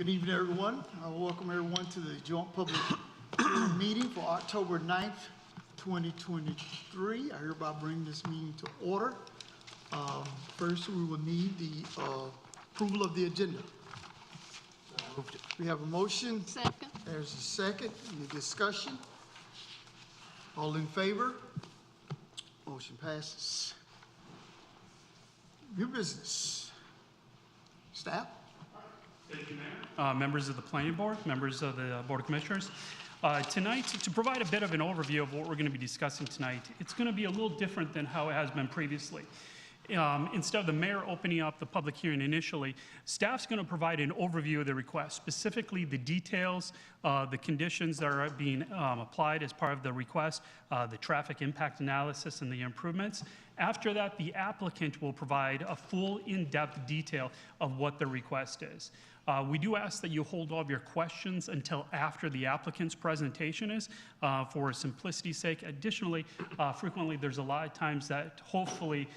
Good evening, everyone. I welcome everyone to the joint public hearing meeting for October 9th, 2023. I hereby bring this meeting to order. First, we will need the approval of the agenda. We have a motion. Second. There's a second. Any discussion? All in favor? Motion passes. New business. Staff? Thank you, Mayor. Members of the Planning Board, members of the Board of Commissioners. Tonight, to provide a bit of an overview of what we're going to be discussing tonight, it's going to be a little different than how it has been previously. Instead of the mayor opening up the public hearing initially, staff's going to provide an overview of the request, specifically the details, the conditions that are being applied as part of the request, the traffic impact analysis and the improvements. After that, the applicant will provide a full in-depth detail of what the request is. We do ask that you hold all of your questions until after the applicant's presentation is, for simplicity's sake. Additionally, frequently there's a lot of times that hopefully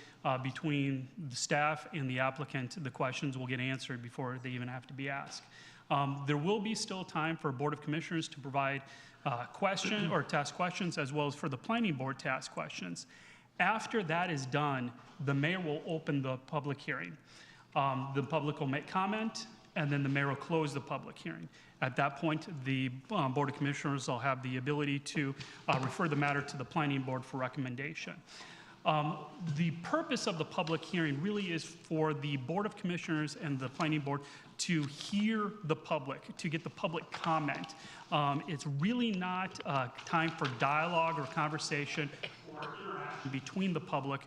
between the staff and the applicant, the questions will get answered before they even have to be asked. There will be still time for Board of Commissioners to provide questions or to ask questions, as well as for the Planning Board to ask questions. After that is done, the mayor will open the public hearing. The public will make comment, and then the mayor will close the public hearing. At that point, the Board of Commissioners will have the ability to refer the matter to the Planning Board for recommendation. The purpose of the public hearing really is for the Board of Commissioners and the Planning Board to hear the public, to get the public comment. It's really not time for dialogue or conversation or interaction between the public.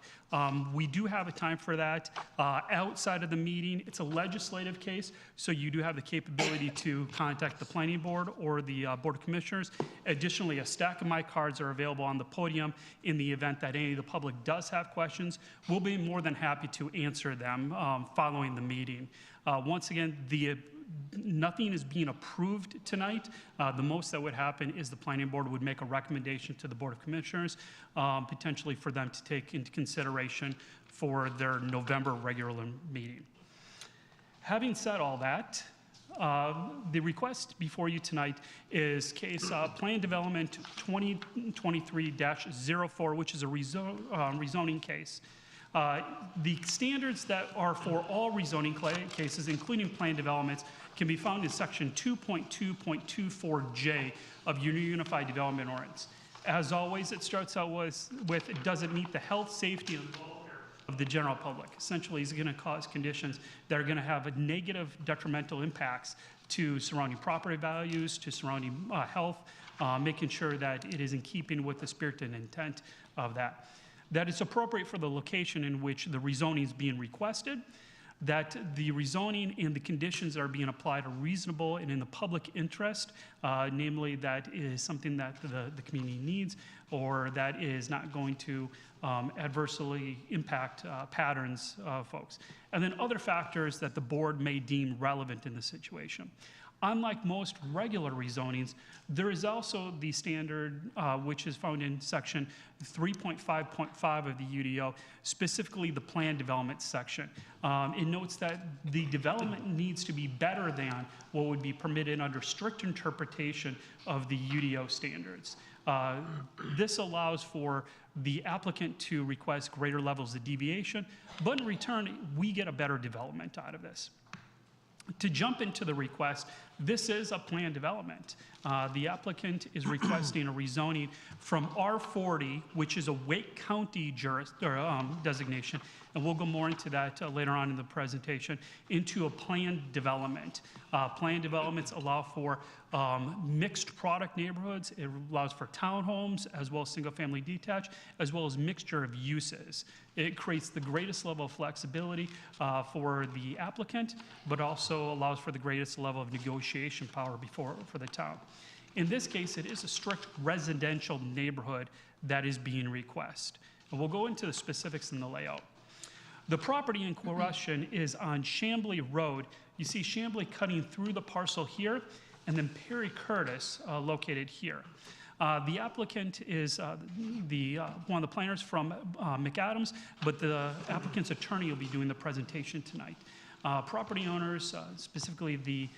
We do have a time for that outside of the meeting. It's a legislative case, so you do have the capability to contact the Planning Board or the Board of Commissioners. Additionally, a stack of my cards are available on the podium in the event that any of the public does have questions. We'll be more than happy to answer them following the meeting. Once again, nothing is being approved tonight. The most that would happen is the Planning Board would make a recommendation to the Board of Commissioners, potentially for them to take into consideration for their November regular meeting. Having said all that, the request before you tonight is case Plan Development 2023-04, which is a rezoning case. The standards that are for all rezoning cases, including plan developments, can be found in section 2.2.24J of your Unified Development Ordinance. As always, it starts out with does it meet the health, safety, and welfare of the general public? Essentially, it's going to cause conditions that are going to have a negative detrimental impacts to surrounding property values, to surrounding health, making sure that it is in keeping with the spirit and intent of that. That it's appropriate for the location in which the rezoning is being requested, that the rezoning and the conditions that are being applied are reasonable and in the public interest, namely that is something that the community needs, or that is not going to adversely impact patterns of folks. And then other factors that the board may deem relevant in the situation. Unlike most regular rezonings, there is also the standard which is found in section 3.5.5 of the UDO, specifically the plan development section. It notes that the development needs to be better than what would be permitted under strict interpretation of the UDO standards. This allows for the applicant to request greater levels of deviation, but in return, we get a better development out of this. To jump into the request, this is a plan development. The applicant is requesting a rezoning from R40, which is a Wake County designation, and we'll go more into that later on in the presentation, into a planned development. Planned developments allow for mixed product neighborhoods. It allows for townhomes, as well as single-family detached, as well as mixture of uses. It creates the greatest level of flexibility for the applicant, but also allows for the greatest level of negotiation power for the town. In this case, it is a strict residential neighborhood that is being requested. And we'll go into the specifics in the layout. The property in question is on Chambly Road. You see Chambly cutting through the parcel here, and then Perry Curtis located here. The applicant is one of the planners from McAdams, but the applicant's attorney will be doing the presentation tonight. Property owners, specifically the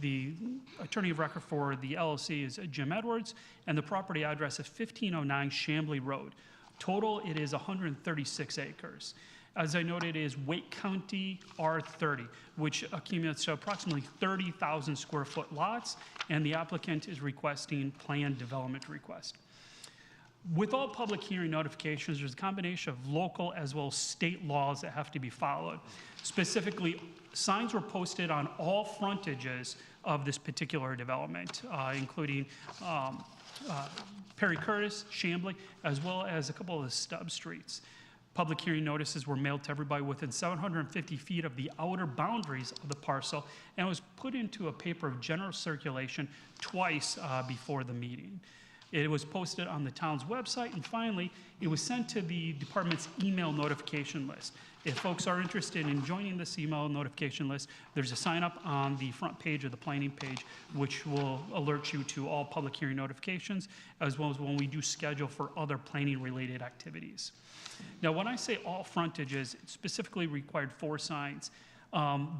The attorney of record for the LLC is Jim Edwards, and the property address is 1509 Chambly Road. Total, it is 136 acres. As I noted, it is Wake County R30, which accumulates to approximately 30,000 square foot lots, and the applicant is requesting planned development request. With all public hearing notifications, there's a combination of local as well as state laws that have to be followed. Specifically, signs were posted on all frontages of this particular development, including Perry Curtis, Chambly, as well as a couple of the stub streets. Public hearing notices were mailed to everybody within 750 feet of the outer boundaries of the parcel, and was put into a paper of general circulation twice before the meeting. It was posted on the town's website, and finally, it was sent to the department's email notification list. If folks are interested in joining this email notification list, there's a sign up on the front page of the planning page, which will alert you to all public hearing notifications, as well as when we do schedule for other planning related activities. Now, when I say all frontages, it specifically required 4 signs.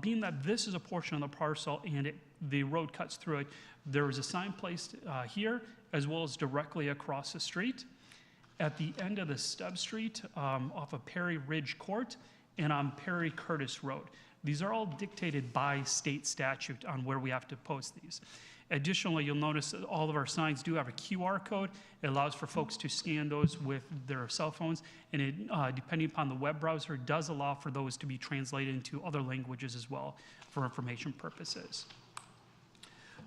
Being that this is a portion of the parcel and the road cuts through it, there was a sign placed here, as well as directly across the street, at the end of the stub street off of Perry Ridge Court, and on Perry Curtis Road. These are all dictated by state statute on where we have to post these. Additionally, you'll notice that all of our signs do have a QR code. It allows for folks to scan those with their cell phones, and it, depending upon the web browser, does allow for those to be translated into other languages as well for information purposes.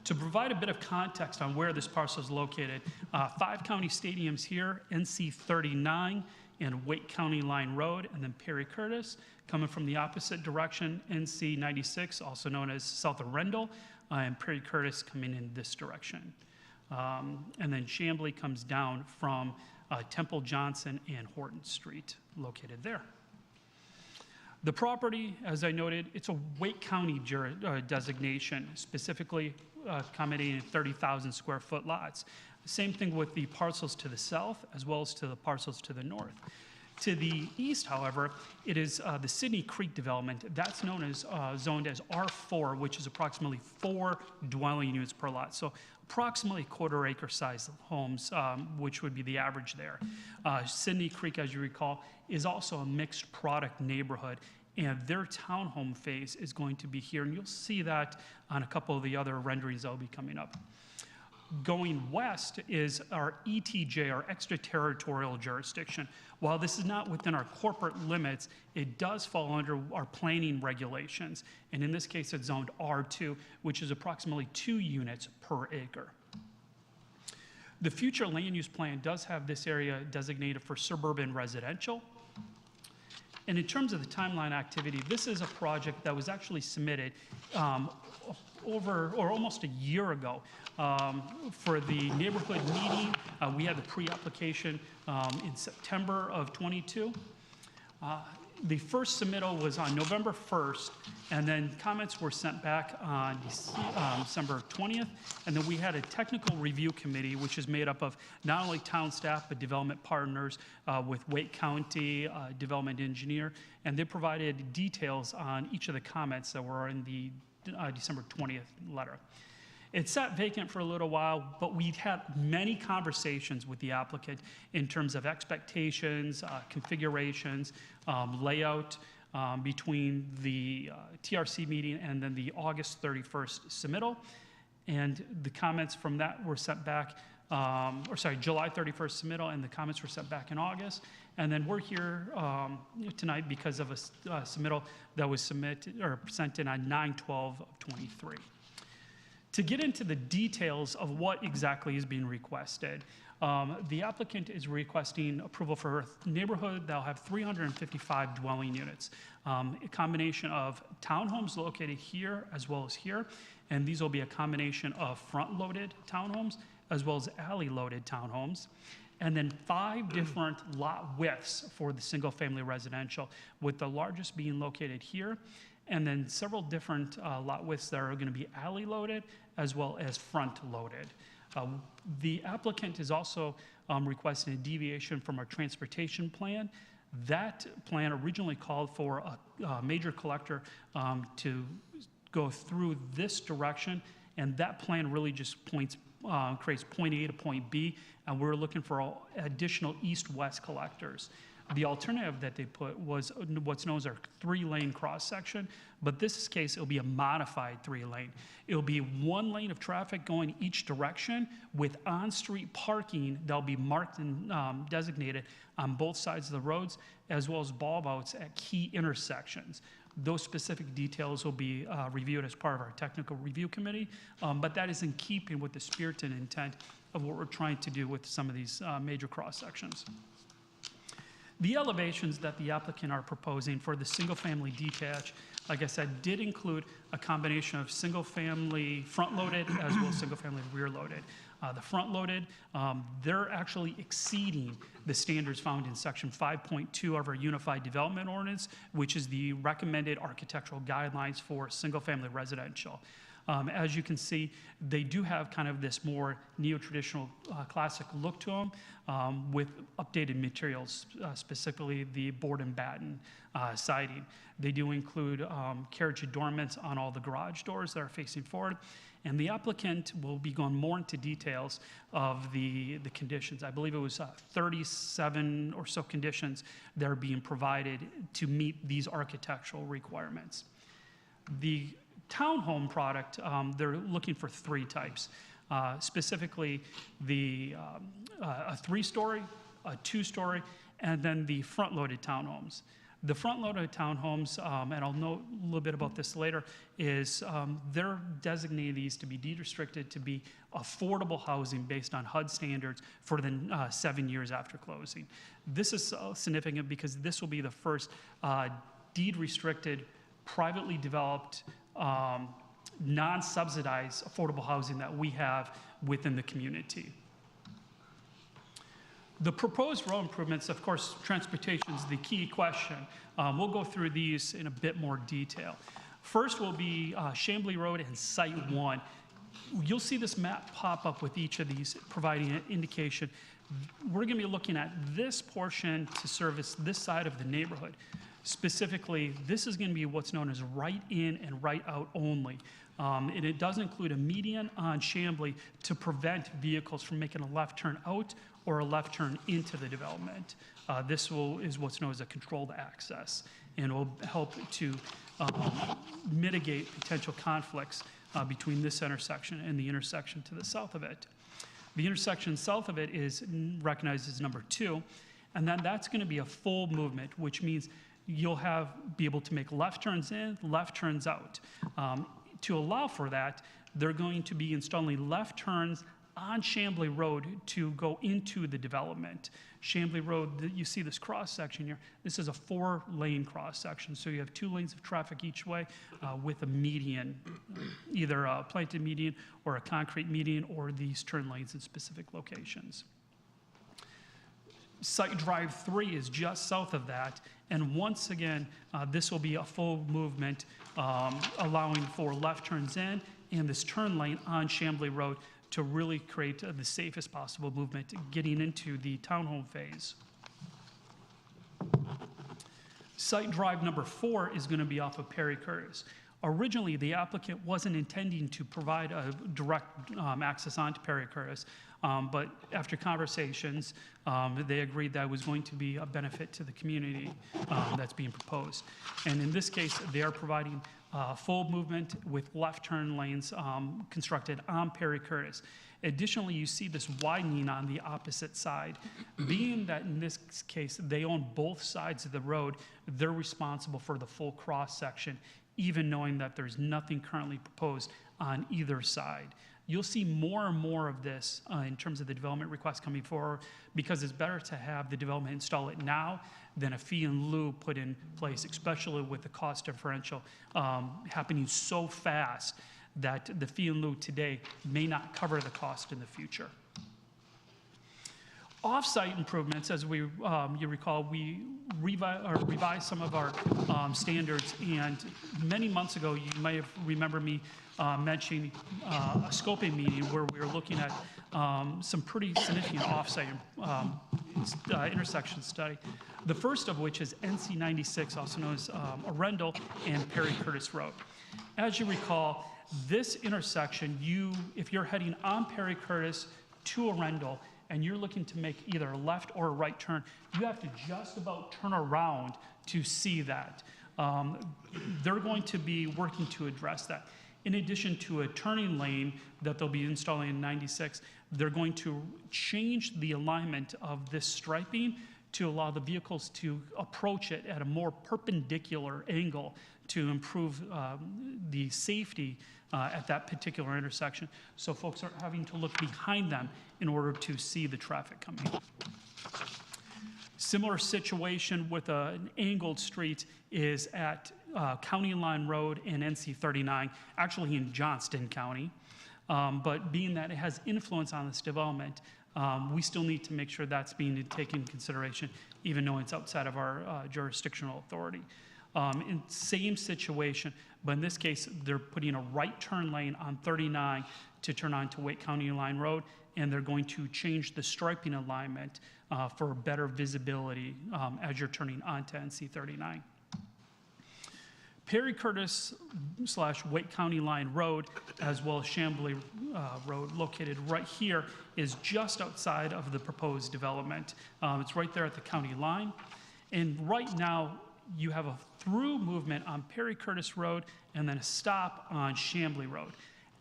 To provide a bit of context on where this parcel is located, 5 county stadiums here, NC 39 and Wake County Line Road, and then Perry Curtis. Coming from the opposite direction, NC 96, also known as south of Rendell, and Perry Curtis coming in this direction. And then Chambly comes down from Temple Johnson and Horton Street, located there. The property, as I noted, it's a Wake County designation, specifically accommodating 30,000 square foot lots. Same thing with the parcels to the south, as well as to the parcels to the north. To the east, however, it is the Sidney Creek development. That's known as zoned as R4, which is approximately 4 dwelling units per lot. So approximately quarter-acre size homes, which would be the average there. Sidney Creek, as you recall, is also a mixed product neighborhood, and their townhome phase is going to be here, and you'll see that on a couple of the other renderings that will be coming up. Going west is our ETJ, our extraterritorial jurisdiction. While this is not within our corporate limits, it does fall under our planning regulations, and in this case it's zoned R2, which is approximately 2 units per acre. The future land use plan does have this area designated for suburban residential. And in terms of the timeline activity, this is a project that was actually submitted almost a year ago for the neighborhood meeting. We had the pre-application in September of 22. The first submittal was on November 1st, and then comments were sent back on December 20th, and then we had a technical review committee, which is made up of not only town staff, but development partners with Wake County, development engineer, and they provided details on each of the comments that were in the December 20th letter. It sat vacant for a little while, but we'd had many conversations with the applicant in terms of expectations, configurations, layout between the TRC meeting and then the August 31st submittal. And the comments from that were sent back, July 31st submittal, and the comments were sent back in August. And then we're here tonight because of a submittal that was sent in on 9/12/23. To get into the details of what exactly is being requested, the applicant is requesting approval for a neighborhood that will have 355 dwelling units, a combination of townhomes located here as well as here, and these will be a combination of front-loaded townhomes as well as alley-loaded townhomes, and then 5 different lot widths for the single-family residential, with the largest being located here, and then several different lot widths that are going to be alley-loaded as well as front-loaded. The applicant is also requesting a deviation from our transportation plan. That plan originally called for a major collector to go through this direction, and that plan really just creates point A to point B, and we're looking for additional east-west collectors. The alternative that they put was what's known as our 3-lane cross-section, but this case, it'll be a modified 3-lane. It'll be 1 lane of traffic going each direction with on-street parking that'll be marked and designated on both sides of the roads, as well as bulb outs at key intersections. Those specific details will be reviewed as part of our technical review committee, but that is in keeping with the spirit and intent of what we're trying to do with some of these major cross-sections. The elevations that the applicant are proposing for the single-family detached, like I said, did include a combination of single-family front-loaded as well as single-family rear-loaded. The front-loaded, they're actually exceeding the standards found in section 5.2 of our Unified Development Ordinance, which is the recommended architectural guidelines for single-family residential. As you can see, they do have kind of this more neo-traditional classic look to them with updated materials, specifically the board and batten siding. They do include carriage adornments on all the garage doors that are facing forward. And the applicant will be going more into details of the conditions. I believe it was 37 or so conditions that are being provided to meet these architectural requirements. The townhome product, they're looking for 3 types, specifically a 3-story, a 2-story, and then the front-loaded townhomes. The front-loaded townhomes, and I'll note a little bit about this later, is they're designating these to be deed-restricted to be affordable housing based on HUD standards for the 7 years after closing. This is significant because this will be the first deed-restricted, privately developed, non-subsidized affordable housing that we have within the community. The proposed road improvements, of course, transportation is the key question. We'll go through these in a bit more detail. First will be Chambly Road and Site 1. You'll see this map pop up with each of these, providing an indication. We're going to be looking at this portion to service this side of the neighborhood. Specifically, this is going to be what's known as right in and right out only. And it does include a median on Chambly to prevent vehicles from making a left turn out or a left turn into the development. This is what's known as a controlled access, and will help to mitigate potential conflicts between this intersection and the intersection to the south of it. The intersection south of it is recognized as number 2, and then that's going to be a full movement, which means you'll be able to make left turns in, left turns out. To allow for that, they're going to be installing left turns on Chambly Road to go into the development. Chambly Road, you see this cross section here. This is a 4-lane cross section, so you have 2 lanes of traffic each way with a median, either a planted median or a concrete median, or these turn lanes in specific locations. Site Drive 3 is just south of that, and once again, this will be a full movement, allowing for left turns in and this turn lane on Chambly Road to really create the safest possible movement getting into the townhome phase. Site Drive number 4 is going to be off of Perry Curtis. Originally, the applicant wasn't intending to provide a direct access onto Perry Curtis, but after conversations, they agreed that was going to be a benefit to the community that's being proposed. And in this case, they are providing full movement with left turn lanes constructed on Perry Curtis. Additionally, you see this widening on the opposite side. Being that in this case, they own both sides of the road, they're responsible for the full cross section, even knowing that there's nothing currently proposed on either side. You'll see more and more of this in terms of the development requests coming forward, because it's better to have the development install it now than a fee in lieu put in place, especially with the cost differential happening so fast that the fee in lieu today may not cover the cost in the future. Off-site improvements, as you recall, we revised some of our standards, and many months ago, you may have remembered me mentioning a scoping meeting where we were looking at some pretty significant off-site intersection study. The first of which is NC 96, also known as Arundel and Perry Curtis Road. As you recall, this intersection, if you're heading on Perry Curtis to Arundel, and you're looking to make either a left or a right turn, you have to just about turn around to see that. They're going to be working to address that. In addition to a turning lane that they'll be installing in 96, they're going to change the alignment of this striping to allow the vehicles to approach it at a more perpendicular angle to improve the safety at that particular intersection, so folks aren't having to look behind them in order to see the traffic coming. Similar situation with an angled street is at County Line Road and NC 39, actually in Johnston County. But being that it has influence on this development, we still need to make sure that's being taken into consideration, even though it's outside of our jurisdictional authority. In same situation, but in this case, they're putting a right turn lane on 39 to turn on to Wake County Line Road, and they're going to change the striping alignment for better visibility as you're turning onto NC 39. Perry Curtis / Wake County Line Road, as well as Chambly Road, located right here, is just outside of the proposed development. It's right there at the county line. And right now, you have a through movement on Perry Curtis Road and then a stop on Chambly Road.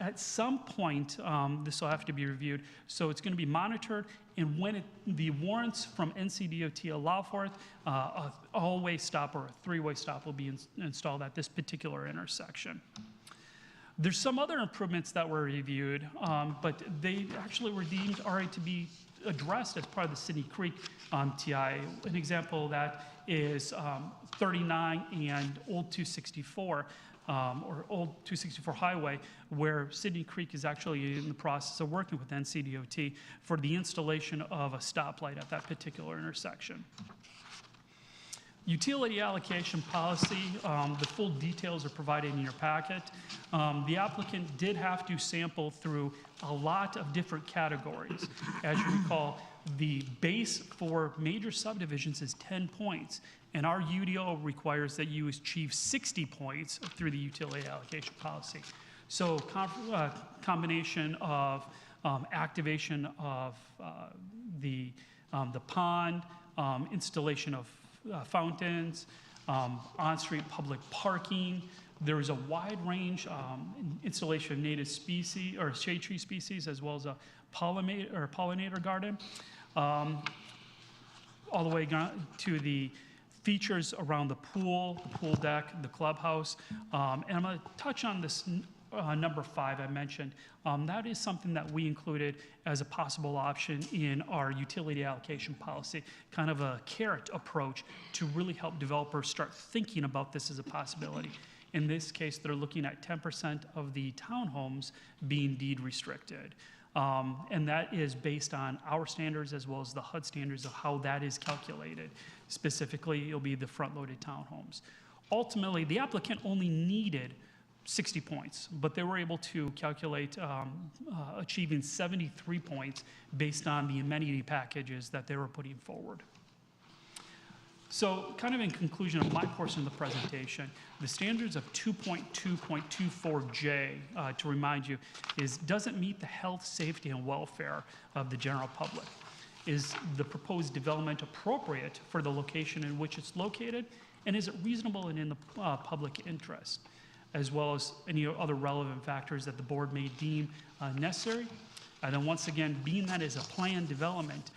At some point, this will have to be reviewed, so it's going to be monitored, and when the warrants from NCDOT allow for it, a all-way stop or a three-way stop will be installed at this particular intersection. There's some other improvements that were reviewed, but they actually were deemed already to be addressed as part of the Sidney Creek TI. An example of that is 39 and Old 264, or Old 264 Highway, where Sidney Creek is actually in the process of working with NCDOT for the installation of a stoplight at that particular intersection. Utility allocation policy, the full details are provided in your packet. The applicant did have to sample through a lot of different categories. As you recall, the base for major subdivisions is 10 points, and our UDO requires that you achieve 60 points through the utility allocation policy. So combination of activation of the pond, installation of fountains, on-street public parking. There is a wide range installation of native species or shade tree species, as well as a pollinator garden, all the way to the features around the pool deck, the clubhouse. And I'm going to touch on this number 5 I mentioned. That is something that we included as a possible option in our utility allocation policy, kind of a carrot approach to really help developers start thinking about this as a possibility. In this case, they're looking at 10% of the townhomes being deed restricted. And that is based on our standards as well as the HUD standards of how that is calculated. Specifically, it'll be the front-loaded townhomes. Ultimately, the applicant only needed 60 points, but they were able to calculate achieving 73 points based on the amenity packages that they were putting forward. So kind of in conclusion of my portion of the presentation, the standards of 2.2.24J, to remind you, doesn't meet the health, safety, and welfare of the general public. Is the proposed development appropriate for the location in which it's located? And is it reasonable and in the public interest? As well as any other relevant factors that the board may deem necessary. And then once again, being that is a planned development,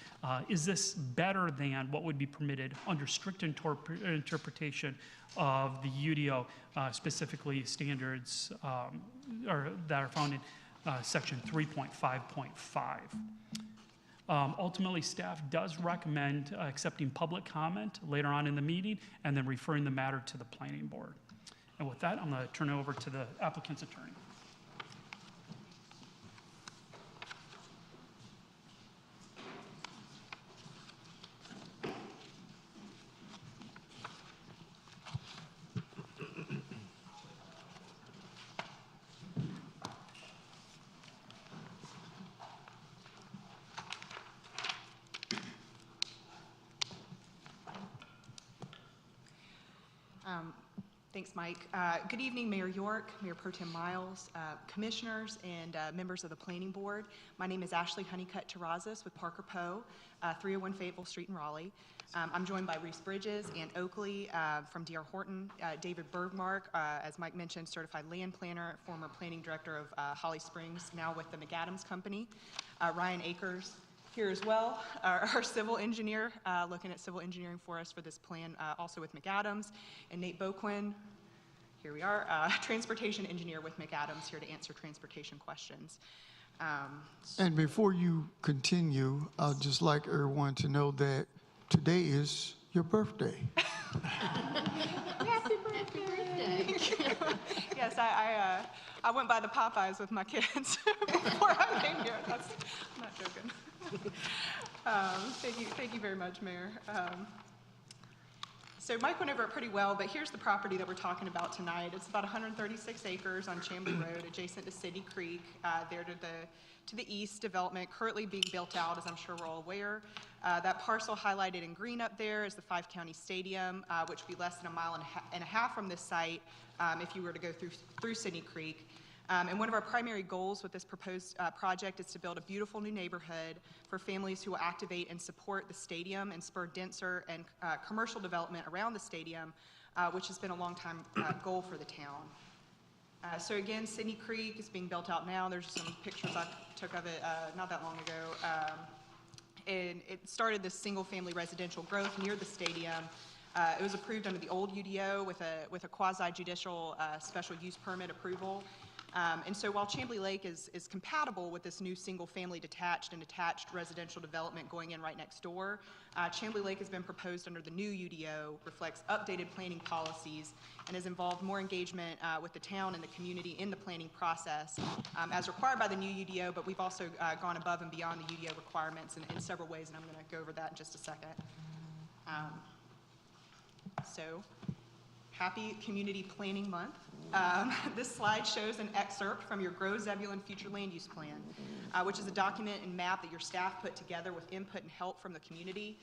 is this better than what would be permitted under strict interpretation of the UDO, specifically standards that are found in section 3.5.5. Ultimately, staff does recommend accepting public comment later on in the meeting and then referring the matter to the planning board. And with that, I'm going to turn it over to the applicant's attorney. Thanks, Mike. Good evening, Mayor York, Mayor Pro Tem Miles, commissioners, and members of the Planning Board. My name is Ashley Honeycutt Terrazas with Parker Poe, 301 Fayetteville Street in Raleigh. I'm joined by Reese Bridges, Ann Oakley from D.R. Horton, David Bergmark, as Mike mentioned, certified land planner, former planning director of Holly Springs, now with the McAdams Company. Ryan Akers here as well, our civil engineer, looking at civil engineering for us for this plan, also with McAdams, and Nate Boquin, here we are, transportation engineer with McAdams, here to answer transportation questions. And before you continue, I'd just like everyone to know that today is your birthday. Happy birthday. Yes, I went by the Popeyes with my kids before I came here. I'm not joking. Thank you very much, Mayor. So Mike went over it pretty well, but here's the property that we're talking about tonight. It's about 136 acres on Chamblee Road, adjacent to City Creek, there to the east, development currently being built out, as I'm sure we're all aware. That parcel highlighted in green up there is the 5-county stadium, which would be less than a mile and a half from this site if you were to go through City Creek. And one of our primary goals with this proposed project is to build a beautiful new neighborhood for families who will activate and support the stadium and spur denser and commercial development around the stadium, which has been a long-time goal for the town. So again, City Creek is being built out now. There's some pictures I took of it not that long ago. And it started this single-family residential growth near the stadium. It was approved under the old UDO with a quasi-judicial special use permit approval. And so while Chamblee Lake is compatible with this new single-family detached and attached residential development going in right next door, Chamblee Lake has been proposed under the new UDO, reflects updated planning policies, and has involved more engagement with the town and the community in the planning process as required by the new UDO, but we've also gone above and beyond the UDO requirements in several ways, and I'm going to go over that in just a second. So, happy Community Planning Month. This slide shows an excerpt from your Grow Zebulon Future Land Use Plan, which is a document and map that your staff put together with input and help from the community.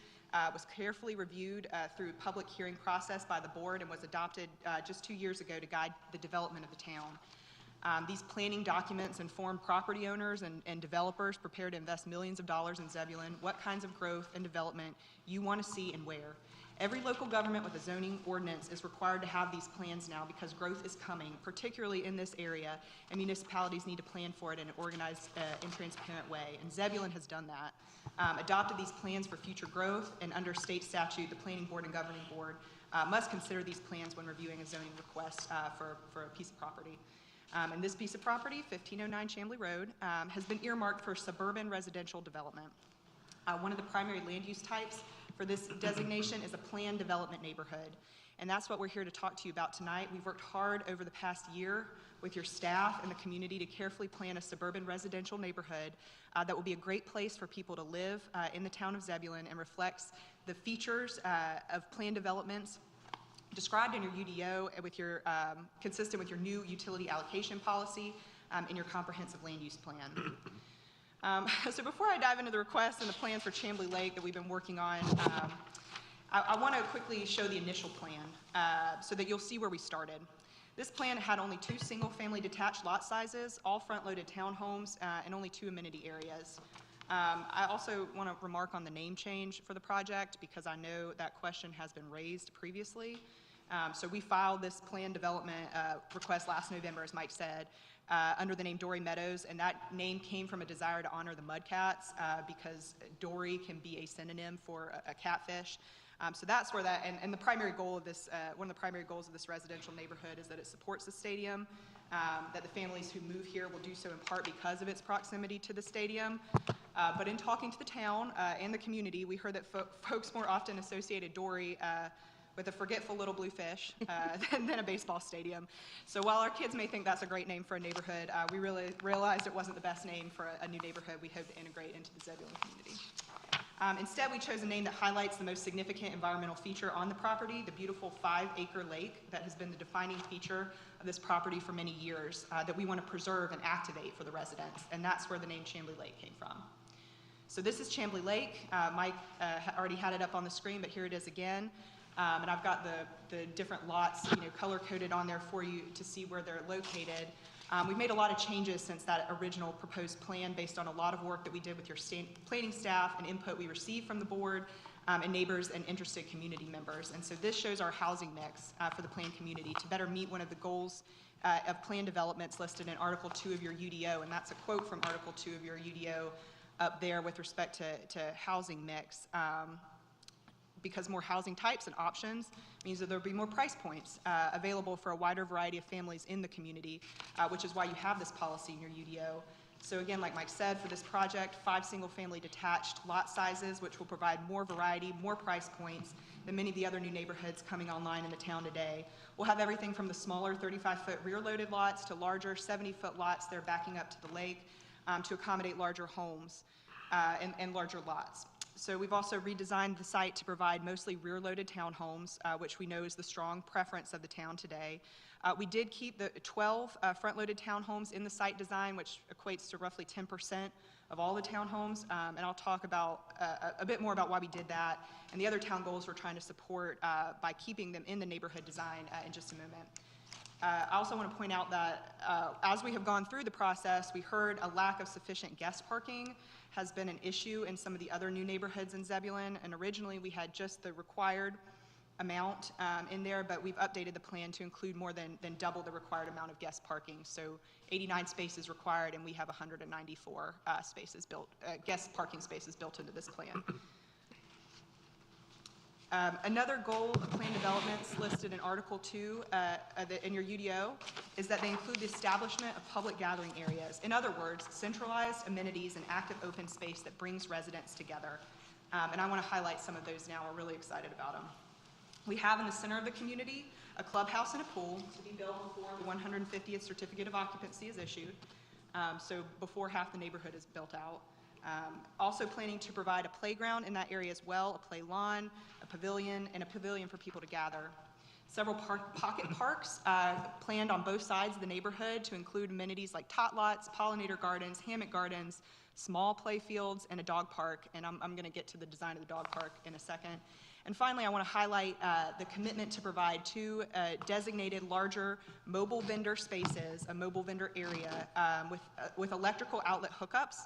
Was carefully reviewed through public hearing process by the board and was adopted just 2 years ago to guide the development of the town. These planning documents inform property owners and developers prepared to invest millions of dollars in Zebulon what kinds of growth and development you want to see and where. Every local government with a zoning ordinance is required to have these plans now because growth is coming, particularly in this area, and municipalities need to plan for it in an organized and transparent way. And Zebulon has done that. Adopted these plans for future growth, and under state statute, the Planning Board and Governing Board must consider these plans when reviewing a zoning request for a piece of property. And this piece of property, 1509 Chamblee Road, has been earmarked for suburban residential development. One of the primary land use types for this designation is a planned development neighborhood. And that's what we're here to talk to you about tonight. We've worked hard over the past year with your staff and the community to carefully plan a suburban residential neighborhood that will be a great place for people to live in the town of Zebulon and reflects the features of planned developments described in your UDO with your, consistent with your new utility allocation policy and your comprehensive land use plan. So before I dive into the requests and the plans for Chamblee Lake that we've been working on, I want to quickly show the initial plan so that you'll see where we started. This plan had only 2 single-family detached lot sizes, all front-loaded townhomes, and only 2 amenity areas. I also want to remark on the name change for the project because I know that question has been raised previously. So we filed this plan development request last November, as Mike said, under the name Dory Meadows, and that name came from a desire to honor the mudcats because Dory can be a synonym for a catfish. So that's where that, and the primary goal of this, one of the primary goals of this residential neighborhood is that it supports the stadium, that the families who move here will do so in part because of its proximity to the stadium. But in talking to the town and the community, we heard that folks more often associated Dory with a forgetful little blue fish than a baseball stadium. So while our kids may think that's a great name for a neighborhood, we really realized it wasn't the best name for a new neighborhood we hope to integrate into the Zebulon community. Instead, we chose a name that highlights the most significant environmental feature on the property, the beautiful 5-acre lake that has been the defining feature of this property for many years that we want to preserve and activate for the residents, and that's where the name Chamblee Lake came from. So this is Chamblee Lake. Mike already had it up on the screen, but here it is again. And I've got the different lots, color-coded on there for you to see where they're located. We've made a lot of changes since that original proposed plan based on a lot of work that we did with your planning staff and input we received from the board and neighbors and interested community members. And so this shows our housing mix for the planned community to better meet one of the goals of planned developments listed in Article 2 of your UDO, and that's a quote from Article 2 of your UDO up there with respect to housing mix. Because more housing types and options means that there'll be more price points available for a wider variety of families in the community, which is why you have this policy in your UDO. So again, like Mike said, for this project, 5 single-family detached lot sizes, which will provide more variety, more price points than many of the other new neighborhoods coming online in the town today. We'll have everything from the smaller 35-foot rear-loaded lots to larger 70-foot lots that are backing up to the lake to accommodate larger homes and larger lots. So we've also redesigned the site to provide mostly rear-loaded townhomes, which we know is the strong preference of the town today. We did keep the 12 front-loaded townhomes in the site design, which equates to roughly 10% of all the townhomes, and I'll talk about a bit more about why we did that and the other town goals we're trying to support by keeping them in the neighborhood design in just a moment. I also want to point out that as we have gone through the process, we heard a lack of sufficient guest parking has been an issue in some of the other new neighborhoods in Zebulon, and originally we had just the required amount in there, but we've updated the plan to include more than double the required amount of guest parking. So 89 spaces required, and we have 194 guest parking spaces built into this plan. Another goal of planned developments listed in Article 2 in your UDO is that they include the establishment of public gathering areas. In other words, centralized amenities and active open space that brings residents together. And I want to highlight some of those now. We're really excited about them. We have in the center of the community a clubhouse and a pool to be built before the 150th certificate of occupancy is issued, so before half the neighborhood is built out. Also planning to provide a playground in that area as well, a play lawn, a pavilion, and a pavilion for people to gather. Several pocket parks planned on both sides of the neighborhood to include amenities like tot lots, pollinator gardens, hammock gardens, small play fields, and a dog park, and I'm going to get to the design of the dog park in a second. And finally, I want to highlight the commitment to provide 2 designated larger mobile vendor spaces, a mobile vendor area with electrical outlet hookups.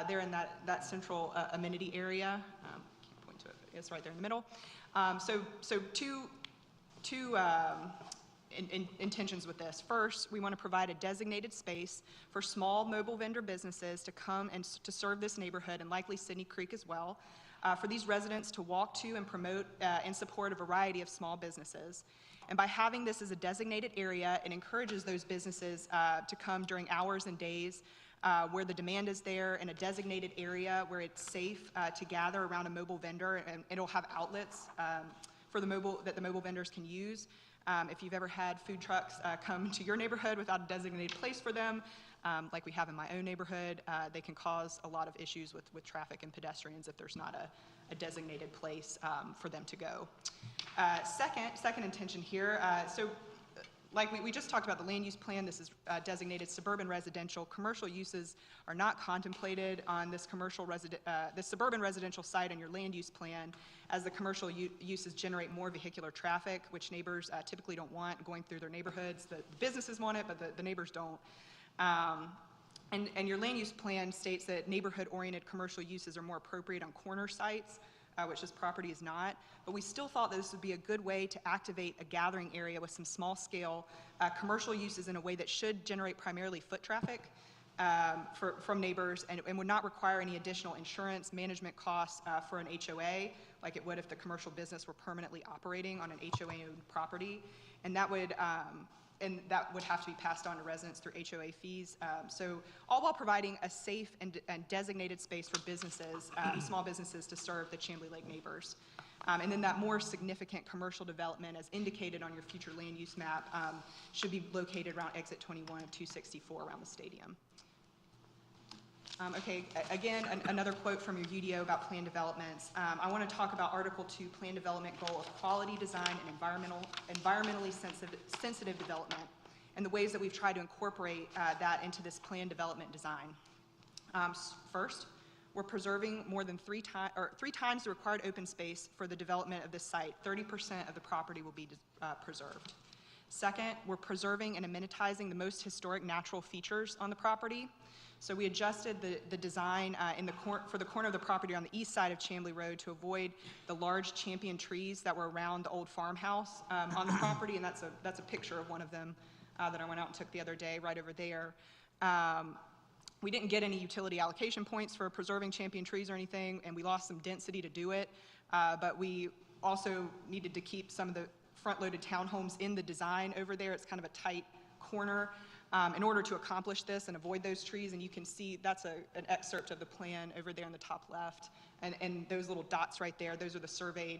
They're in that central amenity area. Can't point to it, but it's right there in the middle. So two intentions with this. First, we want to provide a designated space for small mobile vendor businesses to come and to serve this neighborhood and likely Sydney Creek as well, for these residents to walk to and promote and support a variety of small businesses. And by having this as a designated area, it encourages those businesses to come during hours and days where the demand is there, in a designated area where it's safe to gather around a mobile vendor, and it'll have outlets for the mobile vendors can use. If you've ever had food trucks come to your neighborhood without a designated place for them, like we have in my own neighborhood, they can cause a lot of issues with traffic and pedestrians if there's not a designated place for them to go. Second intention here, like we just talked about the land use plan, this is designated suburban residential. Commercial uses are not contemplated on this this suburban residential site on your land use plan, as the commercial uses generate more vehicular traffic, which neighbors typically don't want going through their neighborhoods. The businesses want it, but the neighbors don't. And your land use plan states that neighborhood-oriented commercial uses are more appropriate on corner sites, which this property is not, but we still thought that this would be a good way to activate a gathering area with some small-scale commercial uses in a way that should generate primarily foot traffic from neighbors and would not require any additional insurance management costs for an HOA, like it would if the commercial business were permanently operating on an HOA-owned property, and that would have to be passed on to residents through HOA fees. So all while providing a safe and designated space for businesses, small businesses, to serve the Chamblee Lake neighbors. And then that more significant commercial development, as indicated on your future land use map, should be located around exit 21 of 264 around the stadium. Okay, again, another quote from your UDO about plan developments. I want to talk about Article 2 plan development goal of quality design and environmentally sensitive development, and the ways that we've tried to incorporate that into this plan development design. First, we're preserving more than three times the required open space for the development of this site. 30% of the property will be preserved. Second, we're preserving and amenitizing the most historic natural features on the property. So we adjusted the design for the corner of the property on the east side of Chamblee Road to avoid the large champion trees that were around the old farmhouse on the property, and that's a picture of one of them that I went out and took the other day, right over there. We didn't get any utility allocation points for preserving champion trees or anything, and we lost some density to do it, but we also needed to keep some of the front-loaded townhomes in the design over there. It's kind of a tight corner in order to accomplish this and avoid those trees. And you can see that's an excerpt of the plan over there in the top left. And those little dots right there, those are the surveyed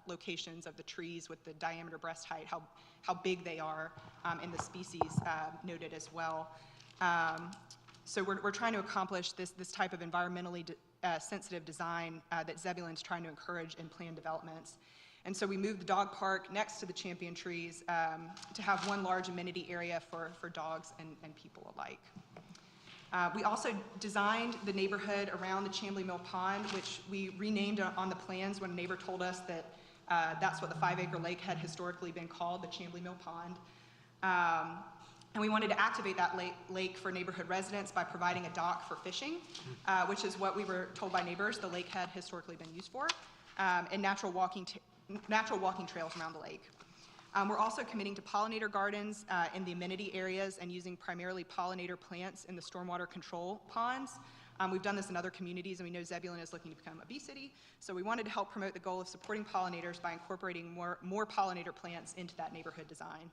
locations of the trees with the diameter breast height, how big they are, and the species noted as well. So we're trying to accomplish this type of environmentally sensitive design that Zebulon's trying to encourage in planned developments. And so we moved the dog park next to the champion trees to have one large amenity area for dogs and people alike. We also designed the neighborhood around the Chamblee Mill Pond, which we renamed on the plans when a neighbor told us that that's what the 5-acre lake had historically been called, the Chamblee Mill Pond. And we wanted to activate that lake for neighborhood residents by providing a dock for fishing, which is what we were told by neighbors the lake had historically been used for, and natural walking trails around the lake. We're also committing to pollinator gardens in the amenity areas and using primarily pollinator plants in the stormwater control ponds. We've done this in other communities, and we know Zebulon is looking to become a bee city, so we wanted to help promote the goal of supporting pollinators by incorporating more pollinator plants into that neighborhood design.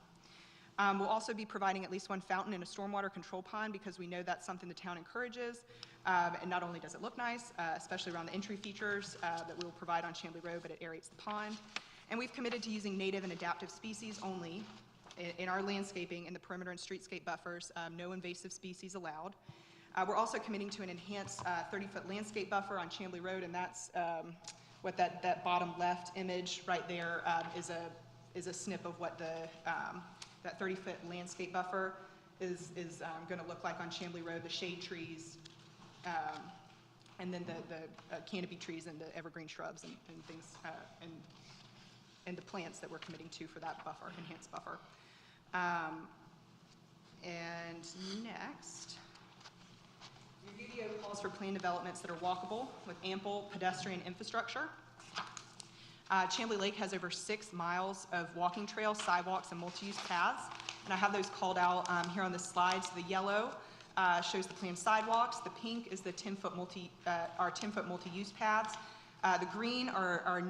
We'll also be providing at least one fountain in a stormwater control pond because we know that's something the town encourages. And not only does it look nice, especially around the entry features that we'll provide on Chamblee Road, but it aerates the pond. And we've committed to using native and adaptive species only in our landscaping in the perimeter and streetscape buffers, no invasive species allowed. We're also committing to an enhanced 30-foot landscape buffer on Chamblee Road, and that's what that bottom left image right there is a snip of what that 30-foot landscape buffer is going to look like on Chamblee Road, the shade trees, and then the canopy trees and the evergreen shrubs and things, and the plants that we're committing to for that buffer, enhanced buffer. And next, your video calls for planned developments that are walkable with ample pedestrian infrastructure. Chamblee Lake has over 6 miles of walking trails, sidewalks, and multi-use paths. And I have those called out here on this slide. So the yellow shows the planned sidewalks. The pink is the 10-foot multi-use paths. The green are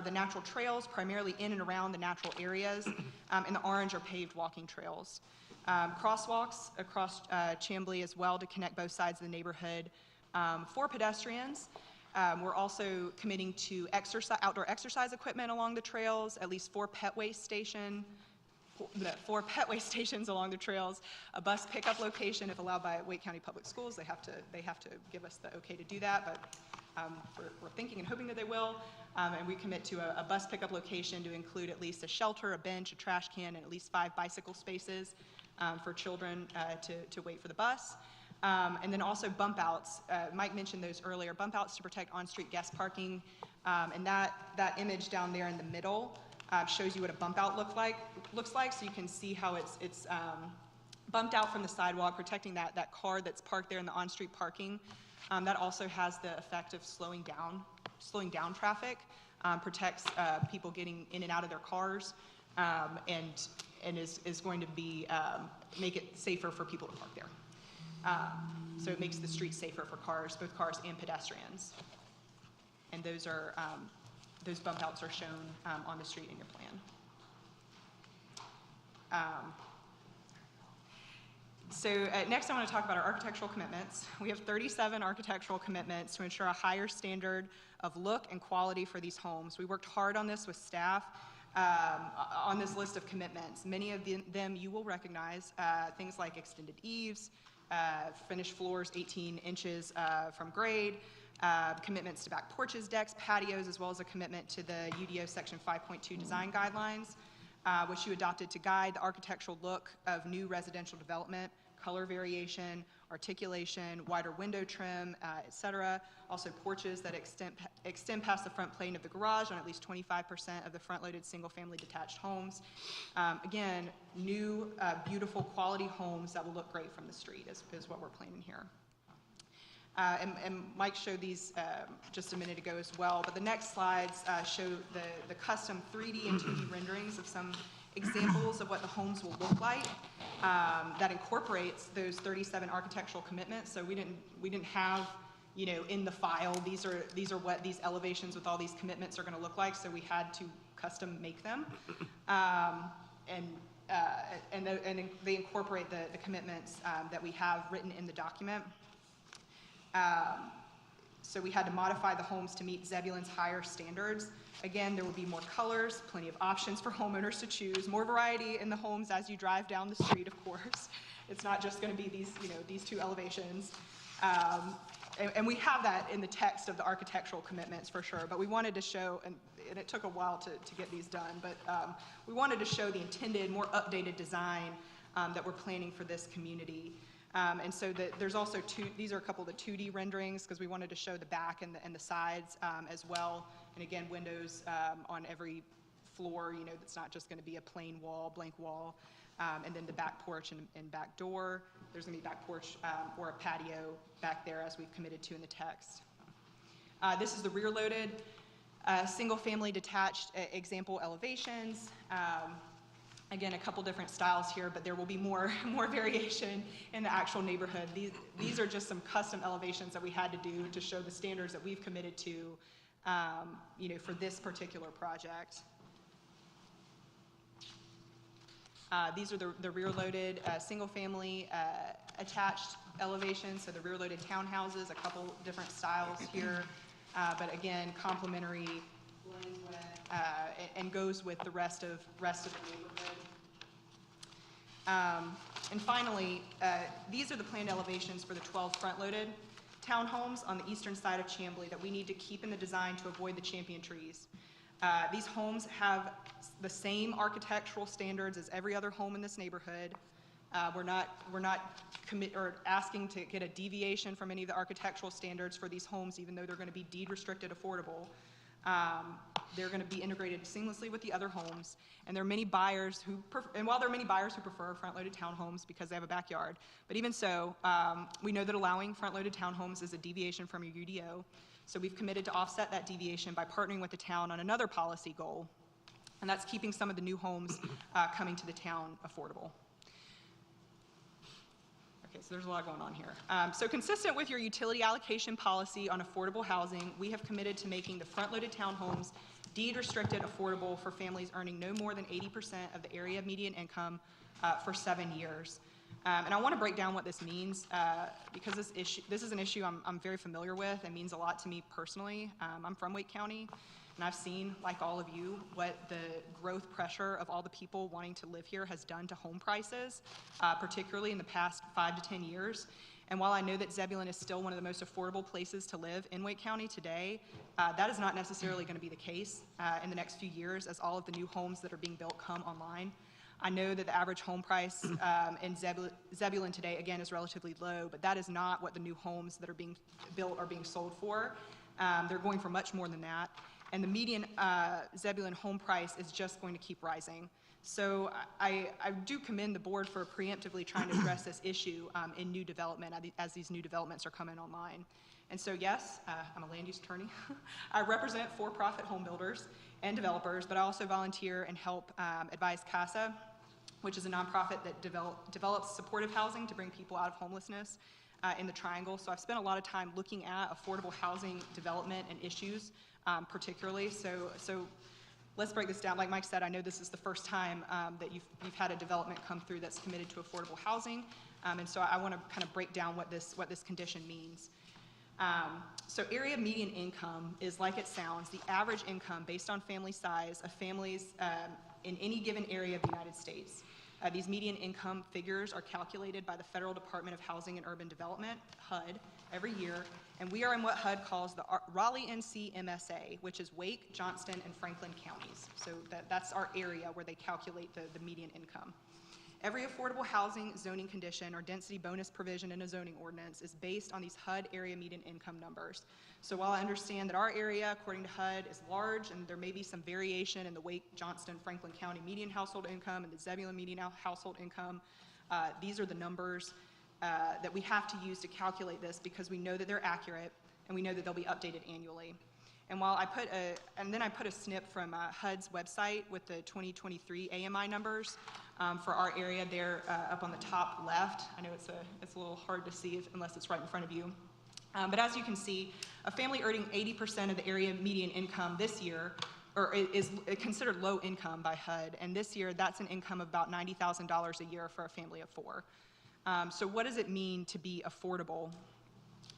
the natural trails, primarily in and around the natural areas. And the orange are paved walking trails. Crosswalks across Chamblee as well to connect both sides of the neighborhood for pedestrians. We're also committing to outdoor exercise equipment along the trails, at least 4 pet waste stations along the trails, a bus pickup location if allowed by Wake County Public Schools. They have to give us the okay to do that, but we're thinking and hoping that they will. And we commit to a bus pickup location to include at least a shelter, a bench, a trash can, and at least 5 bicycle spaces for children to wait for the bus. And then also bump outs. Mike mentioned those earlier. Bump outs to protect on-street guest parking. And that image down there in the middle shows you what a bump out looks like. So you can see how it's bumped out from the sidewalk, protecting that car that's parked there in the on-street parking. That also has the effect of slowing down traffic, protects people getting in and out of their cars, and is going to be make it safer for people to park there. So it makes the street safer for both cars and pedestrians. And those bump outs are shown on the street in your plan. So next I want to talk about our architectural commitments. We have 37 architectural commitments to ensure a higher standard of look and quality for these homes. We worked hard on this with staff on this list of commitments. Many of them you will recognize, things like extended eaves, finished floors 18 inches from grade, commitments to back porches, decks, patios, as well as a commitment to the UDO Section 5.2 design guidelines, which you adopted to guide the architectural look of new residential development color variation, articulation, wider window trim, et cetera. Also porches that extend past the front plane of the garage on at least 25% of the front-loaded single-family detached homes. Again, new, beautiful quality homes that will look great from the street is what we're planning here. And Mike showed these just a minute ago as well, but the next slides show the custom 3D and 2D renderings of some examples of what the homes will look like that incorporates those 37 architectural commitments. So we didn't have, you know, in the file, these are what these elevations with all these commitments are going to look like, so we had to custom make them. And they incorporate the commitments that we have written in the document. So we had to modify the homes to meet Zebulon's higher standards. Again, there will be more colors, plenty of options for homeowners to choose, more variety in the homes as you drive down the street, of course. It's not just going to be these, you know, these two elevations. And we have that in the text of the architectural commitments for sure, but we wanted to show, and it took a while to get these done, but we wanted to show the intended, more updated design that we're planning for this community. And so there's also these are a couple of the 2D renderings because we wanted to show the back and the sides as well. And again, windows on every floor, you know, that's not just going to be a plain wall, blank wall. And then the back porch and back door. There's going to be back porch or a patio back there as we've committed to in the text. This is the rear-loaded single-family detached example elevations. Again, a couple different styles here, but there will be more variation in the actual neighborhood. These are just some custom elevations that we had to do to show the standards that we've committed to, you know, for this particular project. These are the rear-loaded single-family attached elevations, so the rear-loaded townhouses, a couple different styles here, but again, complementary, blends with, and goes with the rest of the neighborhood. And finally, these are the planned elevations for the 12 front-loaded townhomes on the eastern side of Chamblee that we need to keep in the design to avoid the champion trees. These homes have the same architectural standards as every other home in this neighborhood. We're not asking to get a deviation from any of the architectural standards for these homes, even though they're going to be deed restricted affordable. They're going to be integrated seamlessly with the other homes, and there are many buyers who prefer front-loaded townhomes because they have a backyard, but even so, we know that allowing front-loaded townhomes is a deviation from your UDO, so we've committed to offset that deviation by partnering with the town on another policy goal, and that's keeping some of the new homes coming to the town affordable. Okay, so there's a lot going on here. So consistent with your utility allocation policy on affordable housing, we have committed to making the front-loaded townhomes deed-restricted affordable for families earning no more than 80% of the area median income for 7 years. And I want to break down what this means because this is an issue I'm very familiar with and means a lot to me personally. I'm from Wake County, and I've seen, like all of you, what the growth pressure of all the people wanting to live here has done to home prices, particularly in the past 5 to 10 years. And while I know that Zebulon is still one of the most affordable places to live in Wake County today, that is not necessarily going to be the case in the next few years as all of the new homes that are being built come online. I know that the average home price in Zebulon today, again, is relatively low, but that is not what the new homes that are being built are being sold for. They're going for much more than that. And the median Zebulon home price is just going to keep rising. So I do commend the board for preemptively trying to address this issue in new development as these new developments are coming online. And so yes, I'm a land use attorney. I represent for-profit home builders and developers, but I also volunteer and help advise CASA, which is a nonprofit that develops supportive housing to bring people out of homelessness in the Triangle. So I've spent a lot of time looking at affordable housing development and issues particularly. So let's break this down. Like Mike said, I know this is the first time that you've had a development come through that's committed to affordable housing. And so I want to kind of break down what this condition means. So area median income is, like it sounds, the average income based on family size of families in any given area of the United States. These median income figures are calculated by the Federal Department of Housing and Urban Development, HUD, every year, and we are in what HUD calls the Raleigh NC MSA, which is Wake, Johnston, and Franklin counties. So that's our area where they calculate the median income. Every affordable housing zoning condition or density bonus provision in a zoning ordinance is based on these HUD area median income numbers. So while I understand that our area, according to HUD, is large and there may be some variation in the Wake, Johnston, Franklin County median household income and the Zebulon median household income, these are the numbers that we have to use to calculate this because we know that they're accurate and we know that they'll be updated annually. And while I put a snip from HUD's website with the 2023 AMI numbers for our area there up on the top left. I know it's a little hard to see unless it's right in front of you. But as you can see, a family earning 80% of the area median income this year or is considered low income by HUD. And this year, that's an income of about $90,000 a year for a family of 4. So what does it mean to be affordable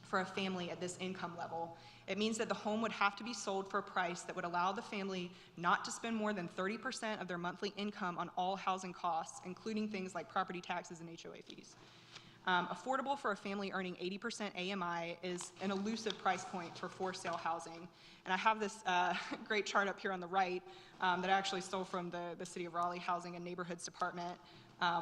for a family at this income level? It means that the home would have to be sold for a price that would allow the family not to spend more than 30% of their monthly income on all housing costs, including things like property taxes and HOA fees. Affordable for a family earning 80% AMI is an elusive price point for for-sale housing. And I have this great chart up here on the right that I actually stole from the City of Raleigh Housing and Neighborhoods Department,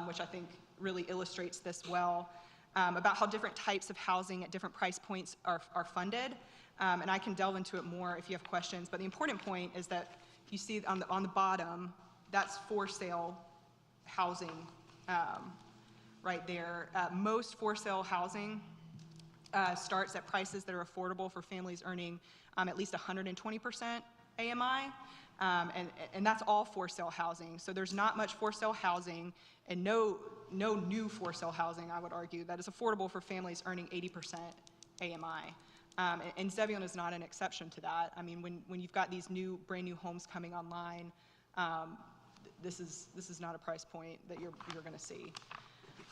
which I think really illustrates this well, about how different types of housing at different price points are funded. And I can delve into it more if you have questions. But the important point is that you see on the bottom, that's for-sale housing right there. Most for-sale housing starts at prices that are affordable for families earning at least 120% AMI. And that's all for-sale housing. So there's not much for-sale housing and no new for-sale housing, I would argue, that is affordable for families earning 80% AMI. And Zebulon is not an exception to that. I mean, when you've got these brand new homes coming online, this is not a price point that you're going to see.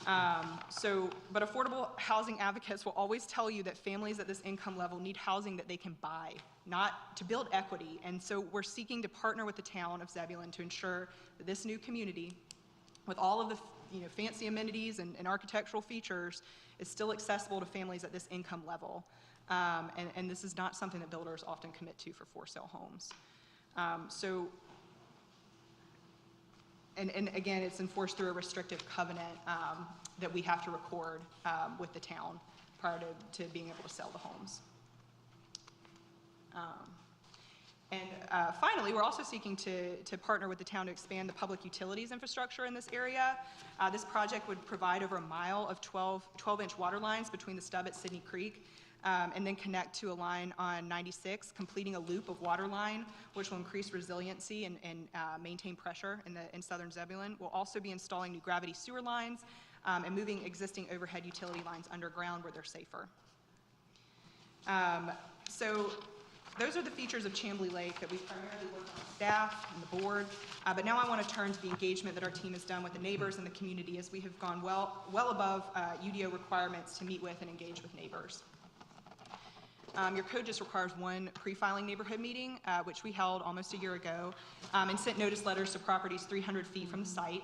But affordable housing advocates will always tell you that families at this income level need housing that they can buy, not to build equity. And so we're seeking to partner with the town of Zebulon to ensure that this new community, with all of the fancy amenities and architectural features, is still accessible to families at this income level. And this is not something that builders often commit to for for-sale homes. And again, it's enforced through a restrictive covenant that we have to record with the town prior to being able to sell the homes. Finally, we're also seeking to partner with the town to expand the public utilities infrastructure in this area. This project would provide over a mile of 12-inch water lines between the stub at Sidney Creek and then connect to a line on 96, completing a loop of water line, which will increase resiliency and maintain pressure in southern Zebulon. We'll also be installing new gravity sewer lines and moving existing overhead utility lines underground where they're safer. So those are the features of Chamblee Lake that we primarily worked on staff and the board. But now I want to turn to the engagement that our team has done with the neighbors and the community as we have gone well above UDO requirements to meet with and engage with neighbors. Your code just requires one pre-filing neighborhood meeting, which we held almost a year ago, and sent notice letters to properties 300 feet from the site.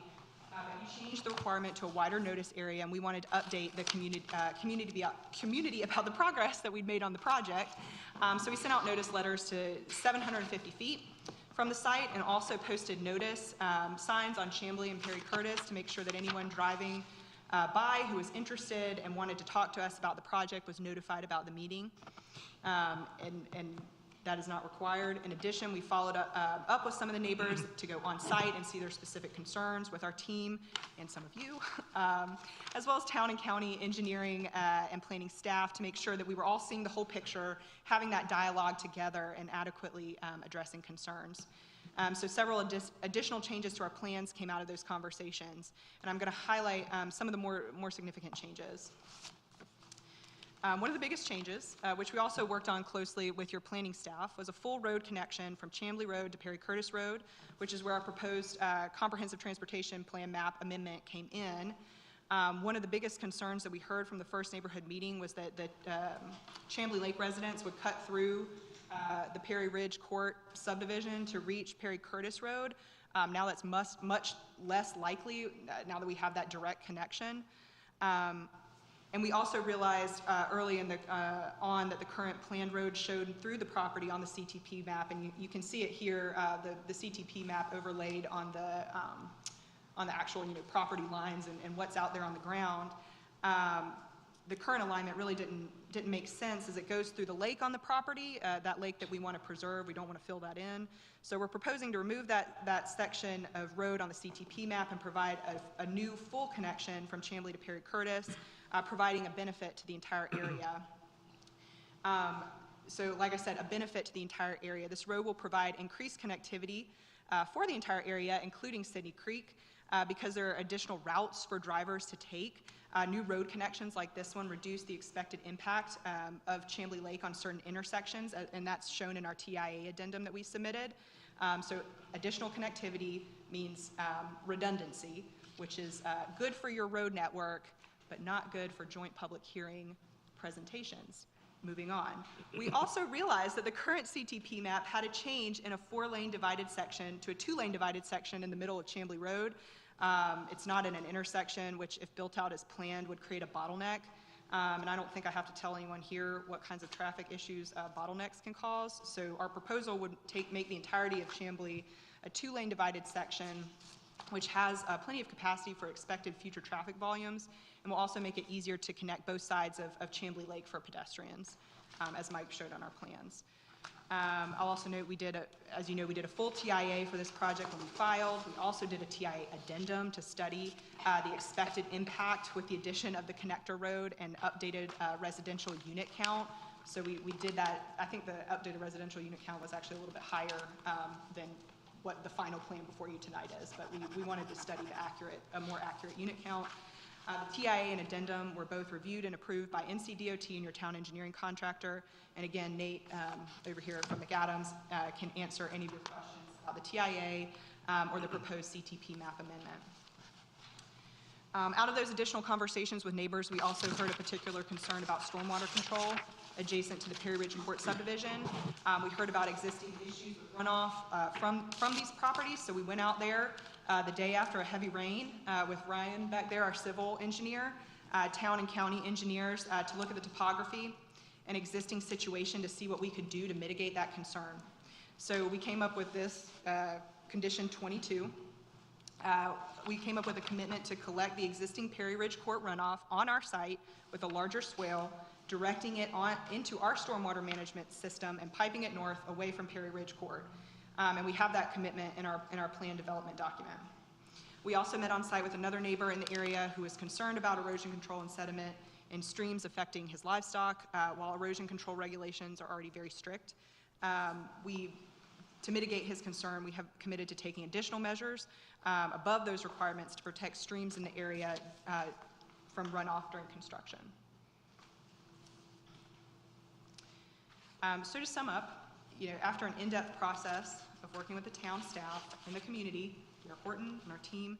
But you changed the requirement to a wider notice area, and we wanted to update the community about the progress that we'd made on the project. So we sent out notice letters to 750 feet from the site and also posted notice signs on Chamblee and Perry Curtis to make sure that anyone driving by who was interested and wanted to talk to us about the project was notified about the meeting. And that is not required. In addition, we followed up with some of the neighbors to go on site and see their specific concerns with our team and some of you, as well as town and county engineering and planning staff to make sure that we were all seeing the whole picture, having that dialogue together and adequately addressing concerns. So several additional changes to our plans came out of those conversations, and I'm going to highlight some of the more significant changes. One of the biggest changes, which we also worked on closely with your planning staff, was a full road connection from Chamblee Road to Perry Curtis Road, which is where our proposed comprehensive transportation plan map amendment came in. One of the biggest concerns that we heard from the first neighborhood meeting was that Chamblee Lake residents would cut through the Perry Ridge Court subdivision to reach Perry Curtis Road. Now that's much less likely now that we have that direct connection. And we also realized early on that the current planned road showed through the property on the CTP map, and you can see it here, the CTP map overlaid on the actual, property lines and what's out there on the ground. The current alignment really didn't make sense as it goes through the lake on the property, that lake that we want to preserve. We don't want to fill that in. So we're proposing to remove that section of road on the CTP map and provide a new full connection from Chamblee to Perry Curtis, providing a benefit to the entire area. So like I said, a benefit to the entire area. This road will provide increased connectivity for the entire area, including Sidney Creek, because there are additional routes for drivers to take. New road connections like this one reduce the expected impact of Chamblee Lake on certain intersections, and that's shown in our TIA addendum that we submitted. So additional connectivity means redundancy, which is good for your road network, but not good for joint public hearing presentations. Moving on. We also realized that the current CTP map had a change in a 4-lane divided section to a 2-lane divided section in the middle of Chamblee Road. It's not in an intersection, which if built out as planned would create a bottleneck. And I don't think I have to tell anyone here what kinds of traffic issues bottlenecks can cause. So our proposal would make the entirety of Chamblee a 2-lane divided section, which has plenty of capacity for expected future traffic volumes, and will also make it easier to connect both sides of Chamblee Lake for pedestrians, as Mike showed on our plans. I'll also note as you know, we did a full TIA for this project when we filed. We also did a TIA addendum to study the expected impact with the addition of the connector road and updated residential unit count. So we did that. I think the updated residential unit count was actually a little bit higher than what the final plan before you tonight is, but we wanted to study a more accurate unit count. The TIA and addendum were both reviewed and approved by NCDOT and your town engineering contractor. And again, Nate over here from McAdams can answer any of your questions about the TIA or the proposed CTP map amendment. Out of those additional conversations with neighbors, we also heard a particular concern about stormwater control adjacent to the Perry Ridge Court subdivision. We heard about existing issues with runoff from these properties, so we went out there the day after a heavy rain with Ryan back there, our civil engineer, town and county engineers, to look at the topography and existing situation to see what we could do to mitigate that concern. So we came up with this condition 22. We came up with a commitment to collect the existing Perry Ridge Court runoff on our site with a larger swale, directing it into our stormwater management system and piping it north away from Perry Ridge Court. And we have that commitment in our plan development document. We also met on site with another neighbor in the area who is concerned about erosion control and sediment in streams affecting his livestock, while erosion control regulations are already very strict. To mitigate his concern, we have committed to taking additional measures above those requirements to protect streams in the area from runoff during construction. So to sum up, after an in-depth process of working with the town staff and the community, Mayor Horton and our team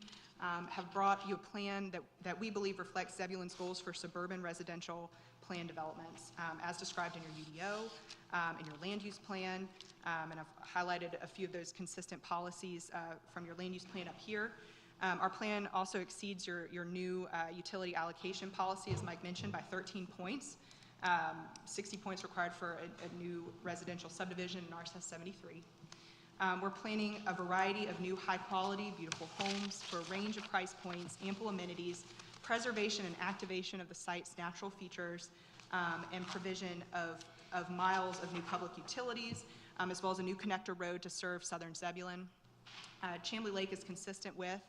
have brought you a plan that we believe reflects Zebulon's goals for suburban residential plan developments, as described in your UDO, in your land use plan, and I've highlighted a few of those consistent policies from your land use plan up here. Our plan also exceeds your new utility allocation policy, as Mike mentioned, by 13 points. 60 points required for a new residential subdivision in RSS 73. We're planning a variety of new high-quality, beautiful homes for a range of price points, ample amenities, preservation and activation of the site's natural features, and provision of miles of new public utilities, as well as a new connector road to serve southern Zebulon. Chamblee Lake is consistent with,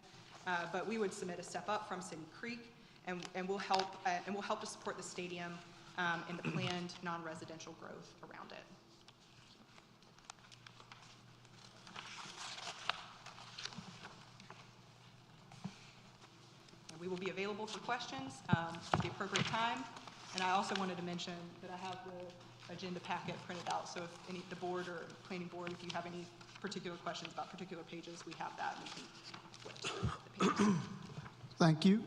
but we would submit a step up from Sidney Creek, and we'll help to support the stadium and the planned non-residential growth around it. And we will be available for questions at the appropriate time. And I also wanted to mention that I have the agenda packet printed out, so if the board or planning board, if you have any particular questions about particular pages, we have that, and we can flip to the pages. Thank you.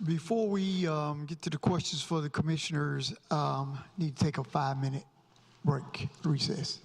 Before we get to the questions for the commissioners, need to take a 5-minute break, recess.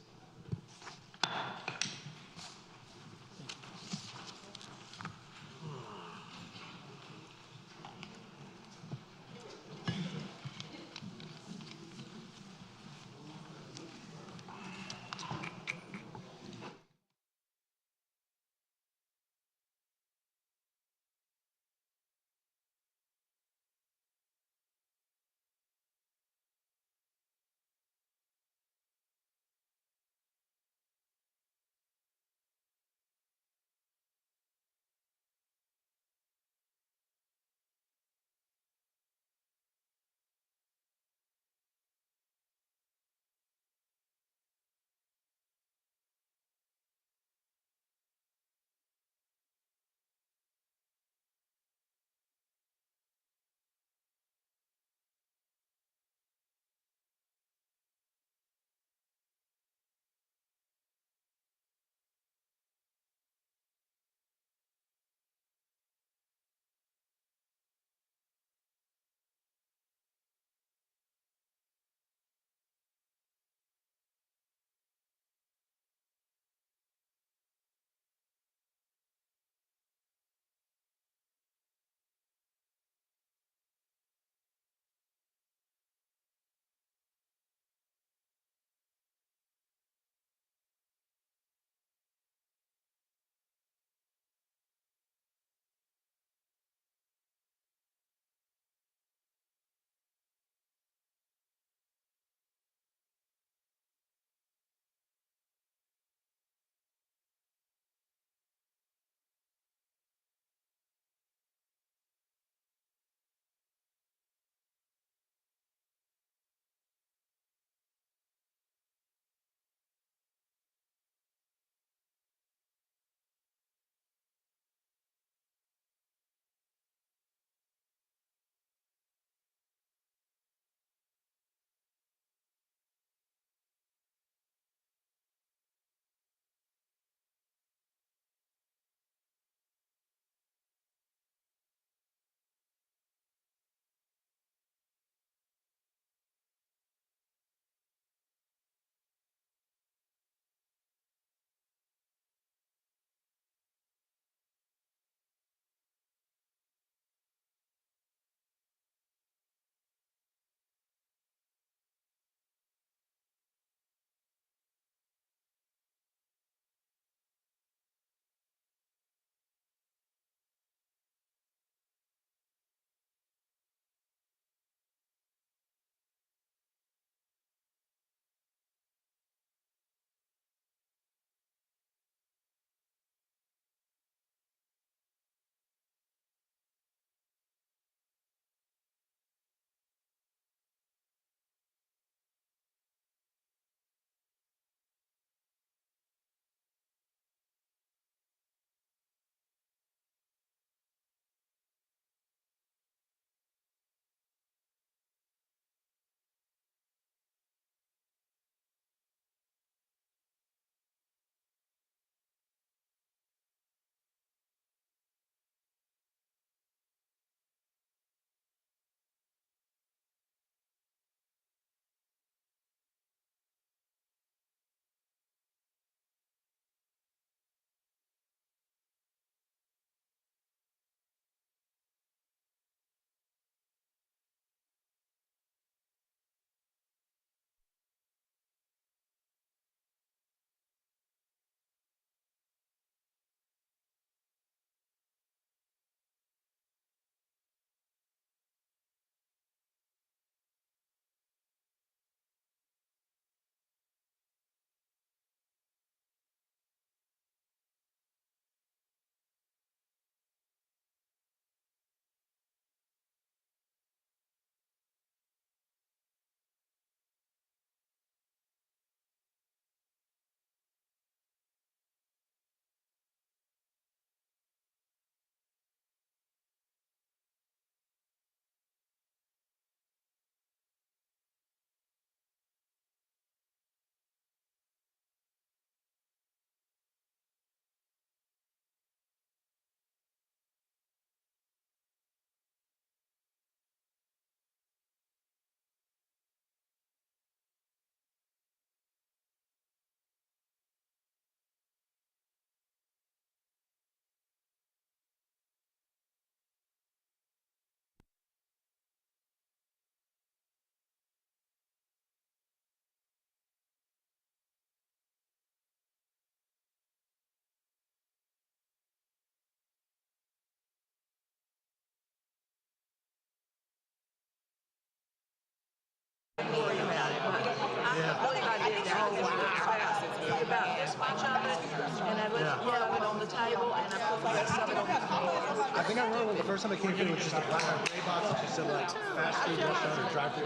not wrong. The first time I came here, it was just a black gray box. It just said like fast food restaurant or drive through.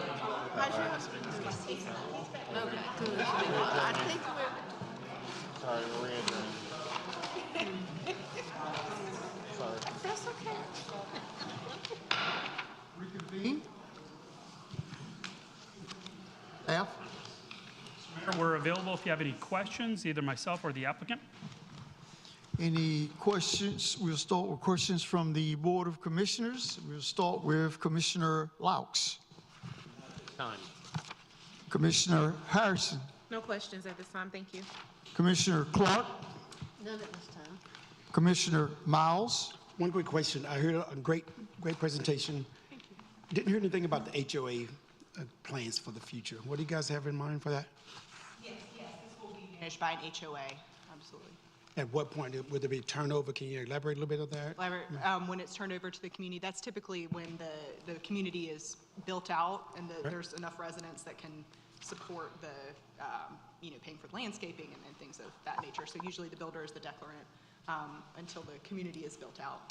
Okay, good. I think we're. Sorry, we're reentering. Sorry. That's okay. Reconvene. Staff? We're available if you have any questions, either myself or the applicant. Any questions? We'll start with questions from the Board of Commissioners. We'll start with Commissioner Laux. Time. Commissioner Harrison. No questions at this time, thank you. Commissioner Clark. None at this time. Commissioner Miles. One quick question. I heard a great presentation. Didn't hear anything about the HOA plans for the future. What do you guys have in mind for that? Yes, this will be managed by an HOA, absolutely. At what point would there be turnover? Can you elaborate a little bit on that? When it's turned over to the community, that's typically when the community is built out and there's enough residents that can support the, paying for landscaping and things of that nature. So usually the builder is the declarant until the community is built out.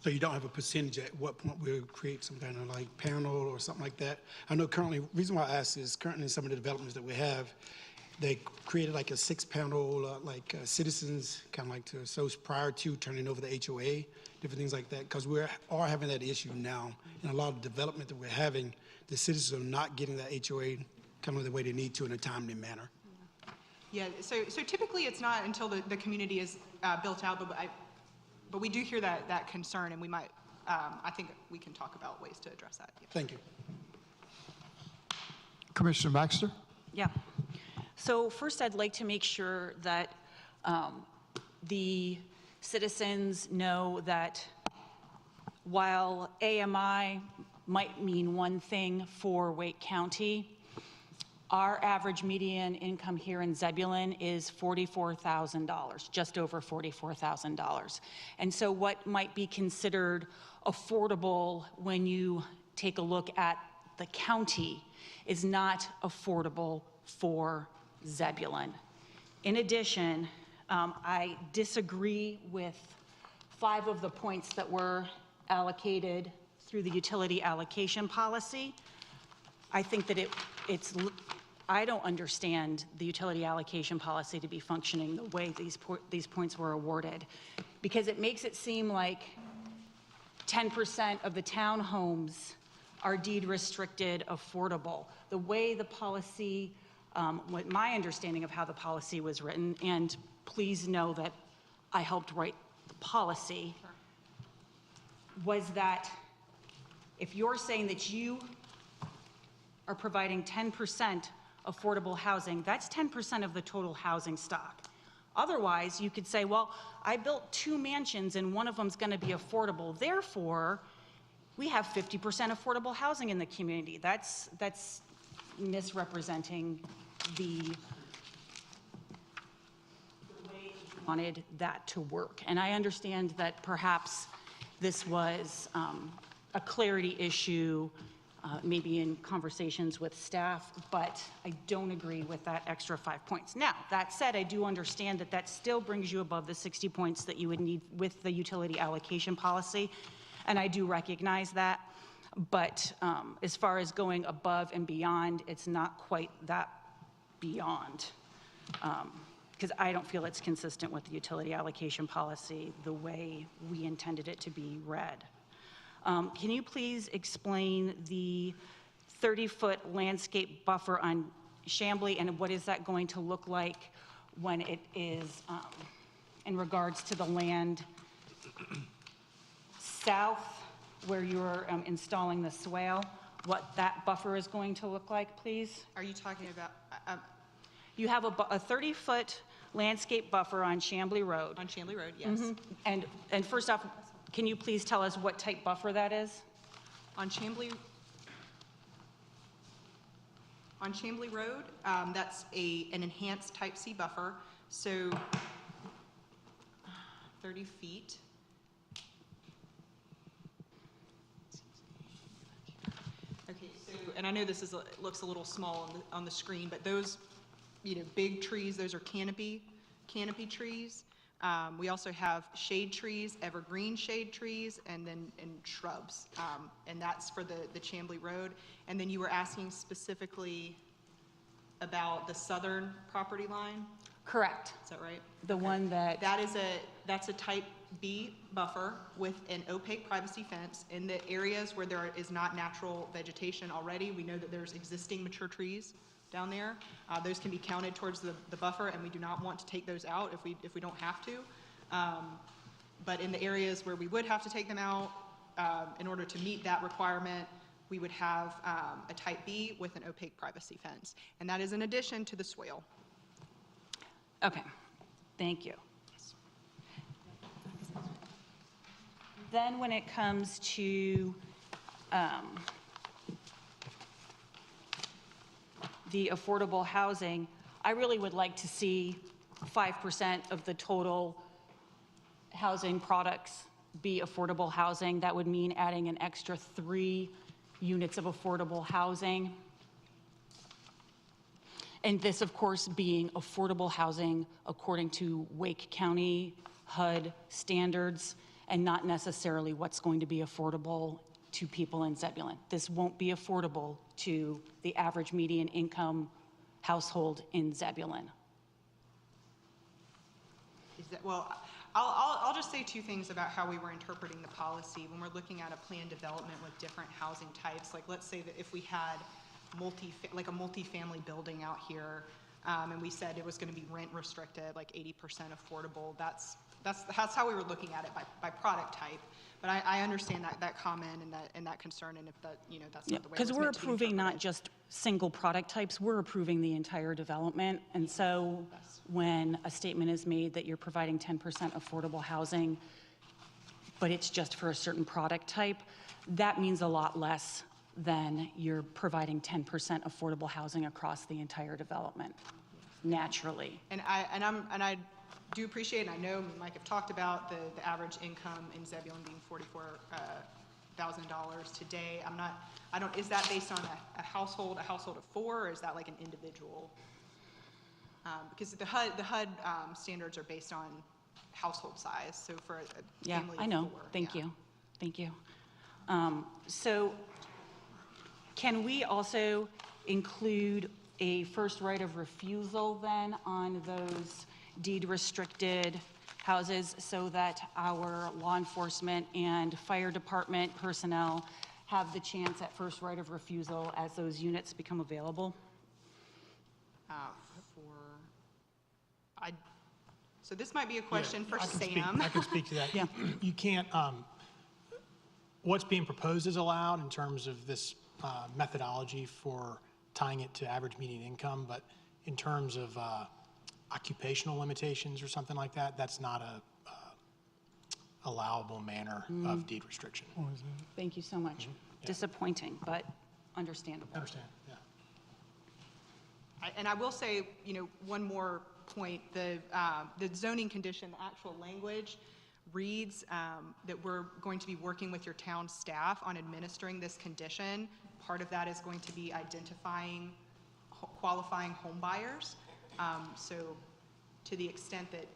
So you don't have a percentage at what point we'll create some kind of like panel or something like that? I know currently, reason why I ask is currently some of the developments that we have, they created like a 6-panel, citizens, kind of like to, so prior to turning over the HOA, different things like that, because we are having that issue now. And a lot of development that we're having, the citizens are not getting that HOA kind of the way they need to in a timely manner. Yeah, so typically it's not until the community is built out, but we do hear that concern, and we might, I think we can talk about ways to address that. Yeah. Thank you. Commissioner Baxter. Yeah. So first, I'd like to make sure that the citizens know that while AMI might mean one thing for Wake County, our average median income here in Zebulon is $44,000, just over $44,000. And so what might be considered affordable when you take a look at the county is not affordable for Zebulon. In addition, I disagree with 5 of the points that were allocated through the utility allocation policy. I think that I don't understand the utility allocation policy to be functioning the way these points were awarded, because it makes it seem like 10% of the townhomes are deed restricted affordable. The way the policy, what my understanding of how the policy was written, and please know that I helped write the policy, was that if you're saying that you are providing 10% affordable housing, that's 10% of the total housing stock. Otherwise, you could say, well, I built 2 mansions and one of them's gonna be affordable. Therefore, we have 50% affordable housing in the community. That's misrepresenting the way you wanted that to work. And I understand that perhaps this was a clarity issue, maybe in conversations with staff, but I don't agree with that extra 5 points. Now, that said, I do understand that that still brings you above the 60 points that you would need with the utility allocation policy, and I do recognize that. But as far as going above and beyond, it's not quite that beyond, because I don't feel it's consistent with the utility allocation policy the way we intended it to be read. Can you please explain the 30-foot landscape buffer on Chambly, and what is that going to look like when it is in regards to the land south where you're installing the swale, what that buffer is going to look like, please? Are you talking about? You have a 30-foot landscape buffer on Chambly Road. On Chambly Road, yes. And first off, can you please tell us what type buffer that is? On Chambly Road, that's an enhanced type C buffer, so 30 feet. Okay, so, and I know this looks a little small on the screen, but those, big trees, those are canopy trees. We also have shade trees, evergreen shade trees, and shrubs. And that's for the Chamblee Road. And then you were asking specifically about the southern property line, Correct. is that right? The one that, That's a type B buffer with an opaque privacy fence. In the areas where there is not natural vegetation already, we know that there's existing mature trees down there. Those can be counted towards the buffer, and we do not want to take those out if we don't have to. But in the areas where we would have to take them out, in order to meet that requirement, we would have a type B with an opaque privacy fence. And that is in addition to the swale. okay, thank you. Then when it comes to the affordable housing, I really would like to see 5% of the total housing products be affordable housing. That would mean adding an extra 3 units of affordable housing. And this, of course, being affordable housing according to Wake County HUD standards, and not necessarily what's going to be affordable to people in Zebulon. This won't be affordable to the average median income household in Zebulon. Well, I'll just say 2 things about how we were interpreting the policy. When we're looking at a planned development with different housing types, like let's say that if we had a multi-family building out here, and we said it was going to be rent restricted, like 80% affordable, that's how we were looking at it by product type. But I understand that comment and that concern, and if that, that's not the way it was Because we're meant to be approving not interpreted. just single product types, we're approving the entire development. And so when a statement is made that you're providing 10% affordable housing, but it's just for a certain product type, that means a lot less than you're providing 10% affordable housing across the entire development, naturally. And I do appreciate, and I know Mike have talked about the average income in Zebulon being $44,000 today. Is that based on a household of 4, or is that like an individual? Because the HUD standards are based on household size, so for a Yeah, family I of know. 4. Thank yeah. you. Thank you. So can we also include a first right of refusal then on those deed restricted houses so that our law enforcement and fire department personnel have the chance at first right of refusal as those units become available? So this might be a question for I can Sam. I can speak to that. Yeah. You can't, what's being proposed is allowed in terms of this methodology for tying it to average median income, but in terms of occupational limitations or something like that, that's not a allowable manner of deed restriction. Thank you so much. Disappointing, but understandable. Understand, yeah. And I will say, one more point, the zoning condition, the actual language reads that we're going to be working with your town staff on administering this condition. Part of that is going to be identifying qualifying home buyers. So to the extent that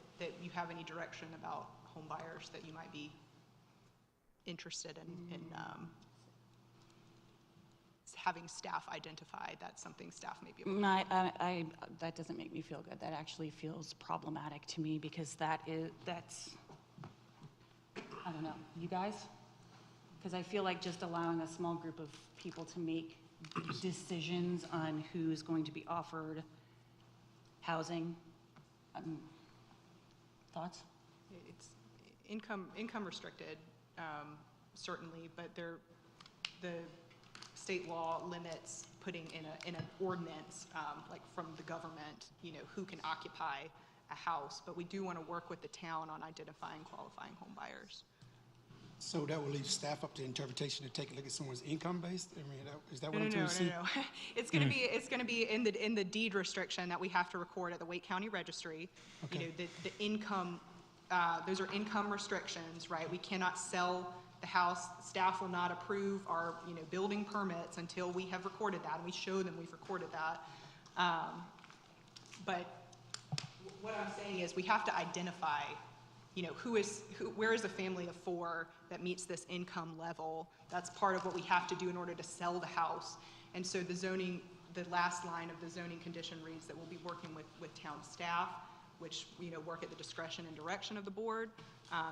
you have any direction about home buyers that you might be interested in having staff identify, that's something staff may be able to. That doesn't make me feel good. That actually feels problematic to me because that's, I don't know, you guys? Because I feel like just allowing a small group of people to make decisions on who's going to be offered housing. Thoughts? It's income restricted, certainly, but the state law limits putting in an ordinance, like from the government, who can occupy a house. But we do want to work with the town on identifying qualifying home buyers. So that will leave staff up to interpretation to take a look at someone's income based? I mean, is that what I'm No. trying to see? It's going to be in the deed restriction that we have to record at the Wake County Registry. Okay. The income, those are income restrictions, right? We cannot sell the house. Staff will not approve our, building permits until we have recorded that, and we show them we've recorded that. But what I'm saying is we have to identify where is a family of 4 that meets this income level? That's part of what we have to do in order to sell the house. And so the last line of the zoning condition reads that we'll be working with town staff, which, work at the discretion and direction of the board,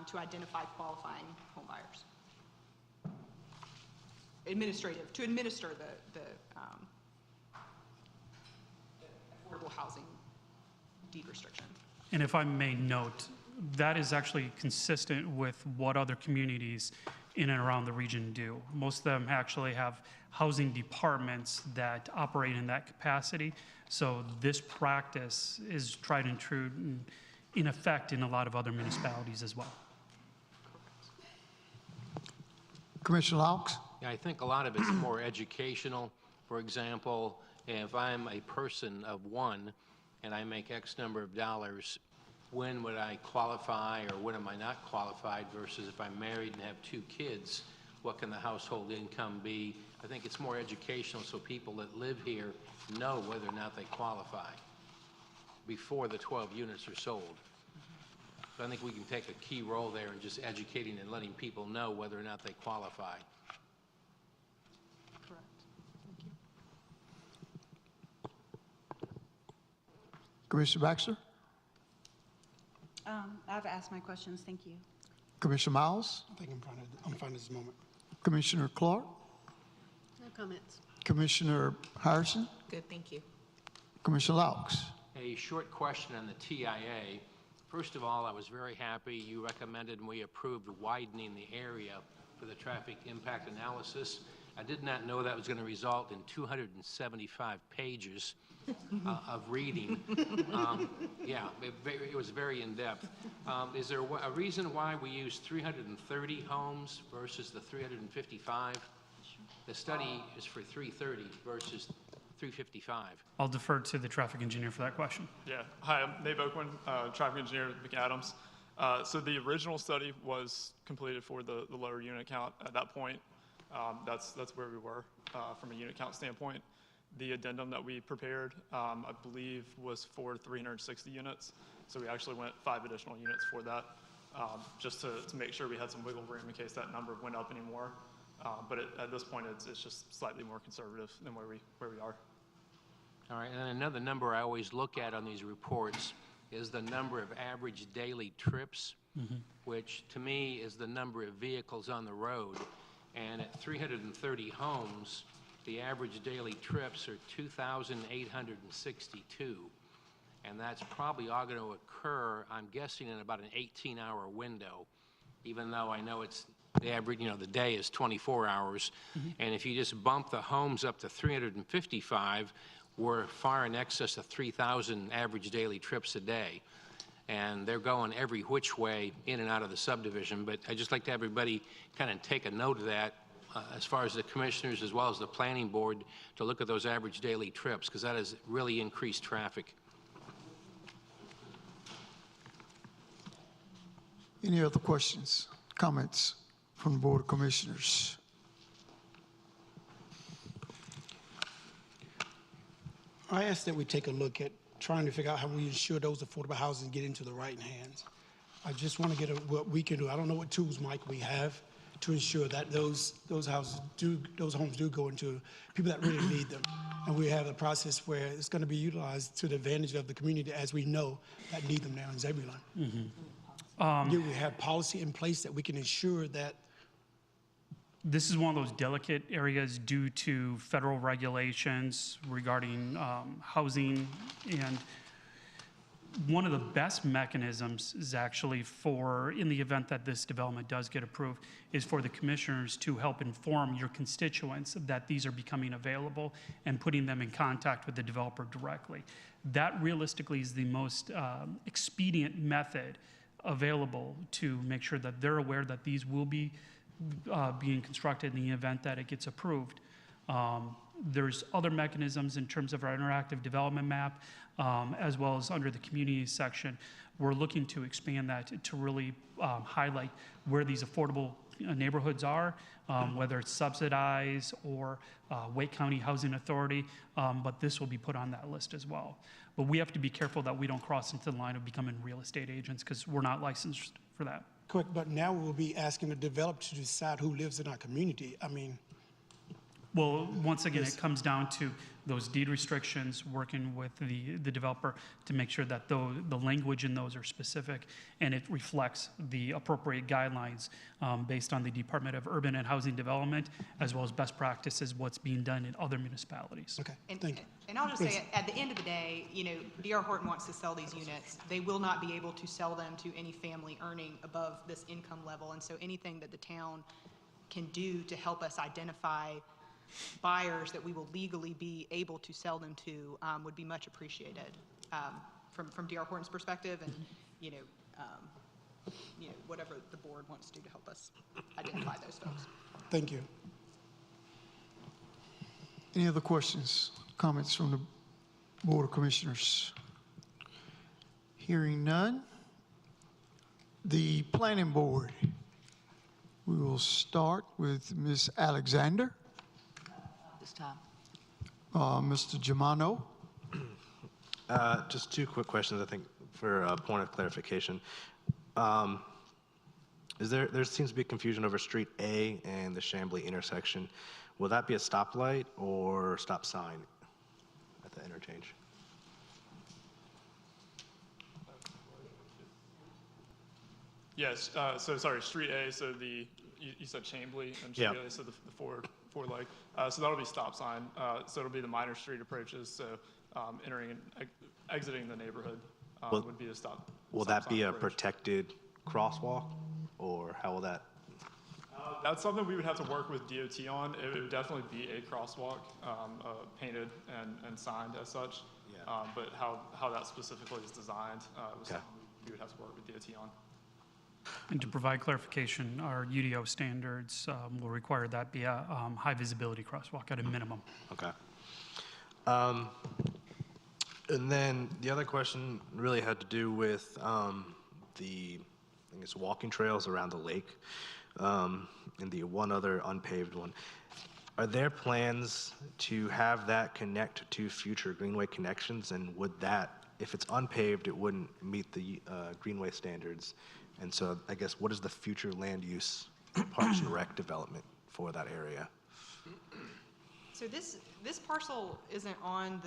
to identify qualifying home buyers. To administer the affordable housing deed restriction. And if I may note, that is actually consistent with what other communities in and around the region do. Most of them actually have housing departments that operate in that capacity. So this practice is tried and true in effect in a lot of other municipalities as well. Commissioner Laux? Yeah, I think a lot of it's more educational. For example, if I'm a person of 1 and I make X number of dollars, when would I qualify or when am I not qualified versus if I'm married and have 2 kids, what can the household income be? I think it's more educational so people that live here know whether or not they qualify before the 12 units are sold. So I think we can take a key role there in just educating and letting people know whether or not they qualify. Correct. Thank you. Commissioner Baxter? I've asked my questions, thank you. Commissioner Miles? I think I'm fine at this moment. Commissioner Clark? No comments. Commissioner Harrison? Good, thank you. Commissioner Laux? A short question on the TIA. First of all, I was very happy you recommended and we approved widening the area for the traffic impact analysis. I did not know that was going to result in 275 pages of reading. Yeah, it was very in-depth. Is there a reason why we use 330 homes versus the 355? The study is for 330 versus 355. I'll defer to the traffic engineer for that question. Yeah. Hi, I'm Nate Oakman, traffic engineer at McAdams. So the original study was completed for the lower unit count. At that point, that's where we were from a unit count standpoint. The addendum that we prepared, I believe, was for 360 units. So we actually went 5 additional units for that, just to make sure we had some wiggle room in case that number went up anymore. But at this point, it's just slightly more conservative than where we are. All right, and then another number I always look at on these reports is the number of average daily trips, which to me is the number of vehicles on the road. And at 330 homes, the average daily trips are 2,862. And that's probably all going to occur, I'm guessing, in about an 18-hour window, even though I know it's the average, the day is 24 hours. And if you just bump the homes up to 355, we're far in excess of 3,000 average daily trips a day. And they're going every which way in and out of the subdivision. But I'd just like to have everybody kind of take a note of that as far as the commissioners as well as the planning board to look at those average daily trips, because that has really increased traffic. Any other questions, comments from the Board of Commissioners? I ask that we take a look at trying to figure out how we ensure those affordable houses get into the right hands. I just want to get what we can do. I don't know what tools, Mike, we have to ensure that those homes do go into people that really need them. And we have a process where it's going to be utilized to the advantage of the community as we know that need them now in Zebulon. Do we have policy in place that we can ensure that? This is one of those delicate areas due to federal regulations regarding housing, and one of the best mechanisms is actually for, in the event that this development does get approved, is for the commissioners to help inform your constituents that these are becoming available and putting them in contact with the developer directly. That realistically is the most expedient method available to make sure that they're aware that these will be being constructed in the event that it gets approved. There's other mechanisms in terms of our interactive development map, as well as under the community section. We're looking to expand that to really highlight where these affordable neighborhoods are, whether it's subsidized or Wake County Housing Authority, but this will be put on that list as well. But we have to be careful that we don't cross into the line of becoming real estate agents, because we're not licensed for that. Correct, but now we'll be asking the developer to decide who lives in our community. I mean, Well, once again, it comes down to those deed restrictions, working with the developer to make sure that the language in those are specific and it reflects the appropriate guidelines based on the Department of Urban and Housing Development, as well as best practices, what's being done in other municipalities. okay, And, thank you. and I'll just say, at the end of the day, you know, D.R. Horton wants to sell these units. They will not be able to sell them to any family earning above this income level. And so anything that the town can do to help us identify buyers that we will legally be able to sell them to would be much appreciated from D.R. Horton's perspective, and you know, whatever the board wants to do to help us identify those folks. Thank you. Any other questions, comments from the Board of Commissioners? Hearing none. The Planning Board. We will start with Ms. Alexander, This time. Mr. Germano. Just two quick questions, I think, for a point of clarification. There seems to be confusion over Street A and the Chambly intersection. Will that be a stoplight or stop sign at the interchange? Yes, so sorry, Street A, so you said Chambly and Street Yeah. A, so the four leg. So that'll be stop sign. So it'll be the minor street approaches, so entering and exiting the neighborhood would be a stop. Will stop that be sign a approach. protected crosswalk, or how will that? That's something we would have to work with DOT on. It would definitely be a crosswalk, painted and signed as such. Yeah. But how that specifically is designed was Okay. something we would have to work with DOT on. And to provide clarification, our UDO standards will require that be a high visibility crosswalk at a minimum. Okay. And then the other question really had to do with the, I guess, walking trails around the lake, and the one other unpaved one. Are there plans to have that connect to future greenway connections? And would that, if it's unpaved, it wouldn't meet the greenway standards? And so I guess, what is the future land use Parks and Rec development for that area? So this parcel isn't on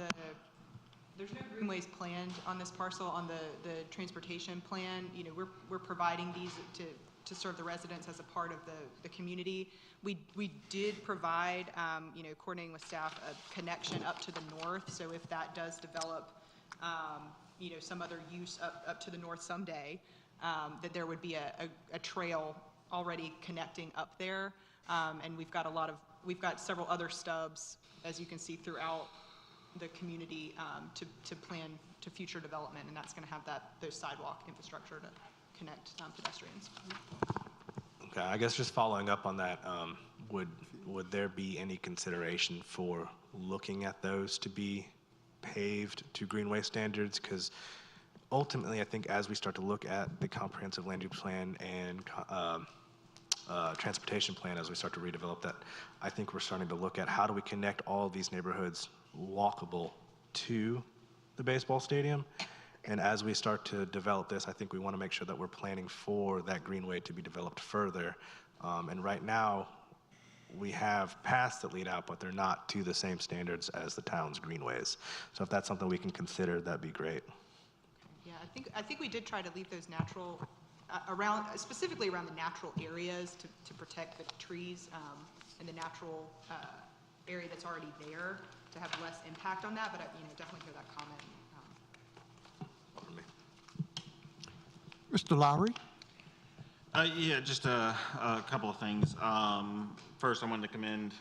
there's no greenways planned on this parcel on the transportation plan. You know, we're providing these to serve the residents as a part of the community. We did provide, you know, coordinating with staff, a connection up to the north. So if that does develop, you know, some other use up to the north someday, that there would be a trail already connecting up there. And we've got several other stubs, as you can see, throughout the community to plan to future development, and that's going to have those sidewalk infrastructure to connect pedestrians. Okay, I guess just following up on that, would there be any consideration for looking at those to be paved to greenway standards? Because ultimately, I think as we start to look at the comprehensive land use plan and transportation plan, as we start to redevelop that, I think we're starting to look at how do we connect all of these neighborhoods walkable to the baseball stadium. And as we start to develop this, I think we want to make sure that we're planning for that greenway to be developed further. And right now, we have paths that lead out, but they're not to the same standards as the town's greenways. So if that's something we can consider, that'd be great. Yeah, I think we did try to leave those natural specifically around the natural areas to protect the trees and the natural area that's already there to have less impact on that. But you know, definitely hear that comment. Mr. Lowry? Yeah, just a couple of things. First, I wanted to commend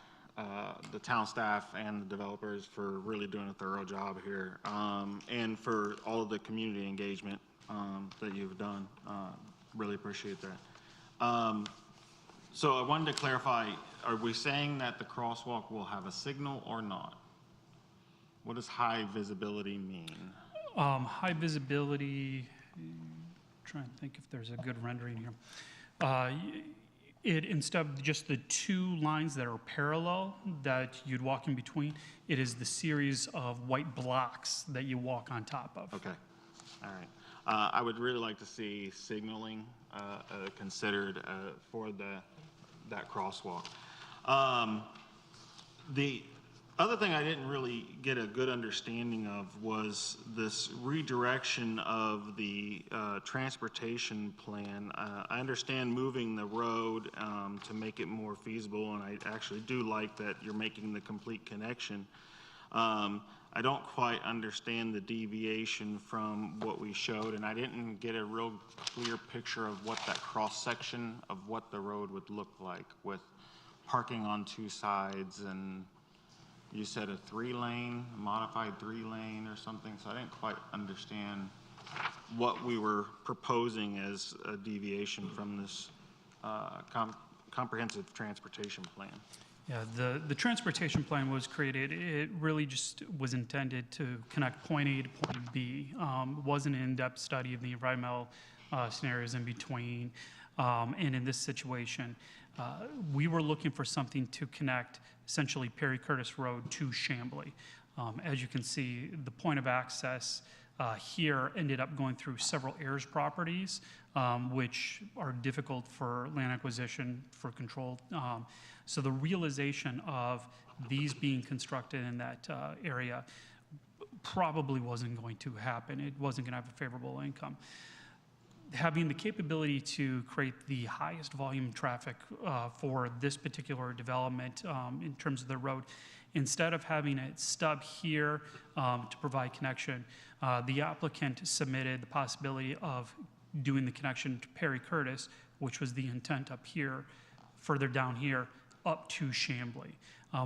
the town staff and the developers for really doing a thorough job here, and for all of the community engagement that you've done. Really appreciate that. So I wanted to clarify, are we saying that the crosswalk will have a signal or not? What does high visibility mean? High visibility, trying to think if there's a good rendering here. Instead of just the two lines that are parallel that you'd walk in between, it is the series of white blocks that you walk on top of. Okay, all I would really like to see signaling considered for that crosswalk. The other thing I didn't really get a good understanding of was this redirection of the transportation plan. I understand moving the road to make it more feasible, and I actually do like that you're making the complete connection. I don't quite understand the deviation from what we showed, and I didn't get a real clear picture of what that cross-section of what the road would look like with parking on two sides, and you said a modified three-lane or something, so I didn't quite understand what we were proposing as a deviation from this comprehensive transportation plan. Yeah, the transportation plan was created, it really just was intended to connect point A to point B. Wasn't an in-depth study of the environmental scenarios in between. And in this situation, we were looking for something to connect essentially Perry Curtis Road to Chamblee. As you can see, the point of access here ended up going through several heirs properties, which are difficult for land acquisition for control. So the realization of these being constructed in that area probably wasn't going to happen. It wasn't going to have a favorable income. Having the capability to create the highest volume traffic for this particular development in terms of the road, instead of having it stub here to provide connection, the applicant submitted the possibility of doing the connection to Perry Curtis, which was the intent up here, further down here, up to Chamblee.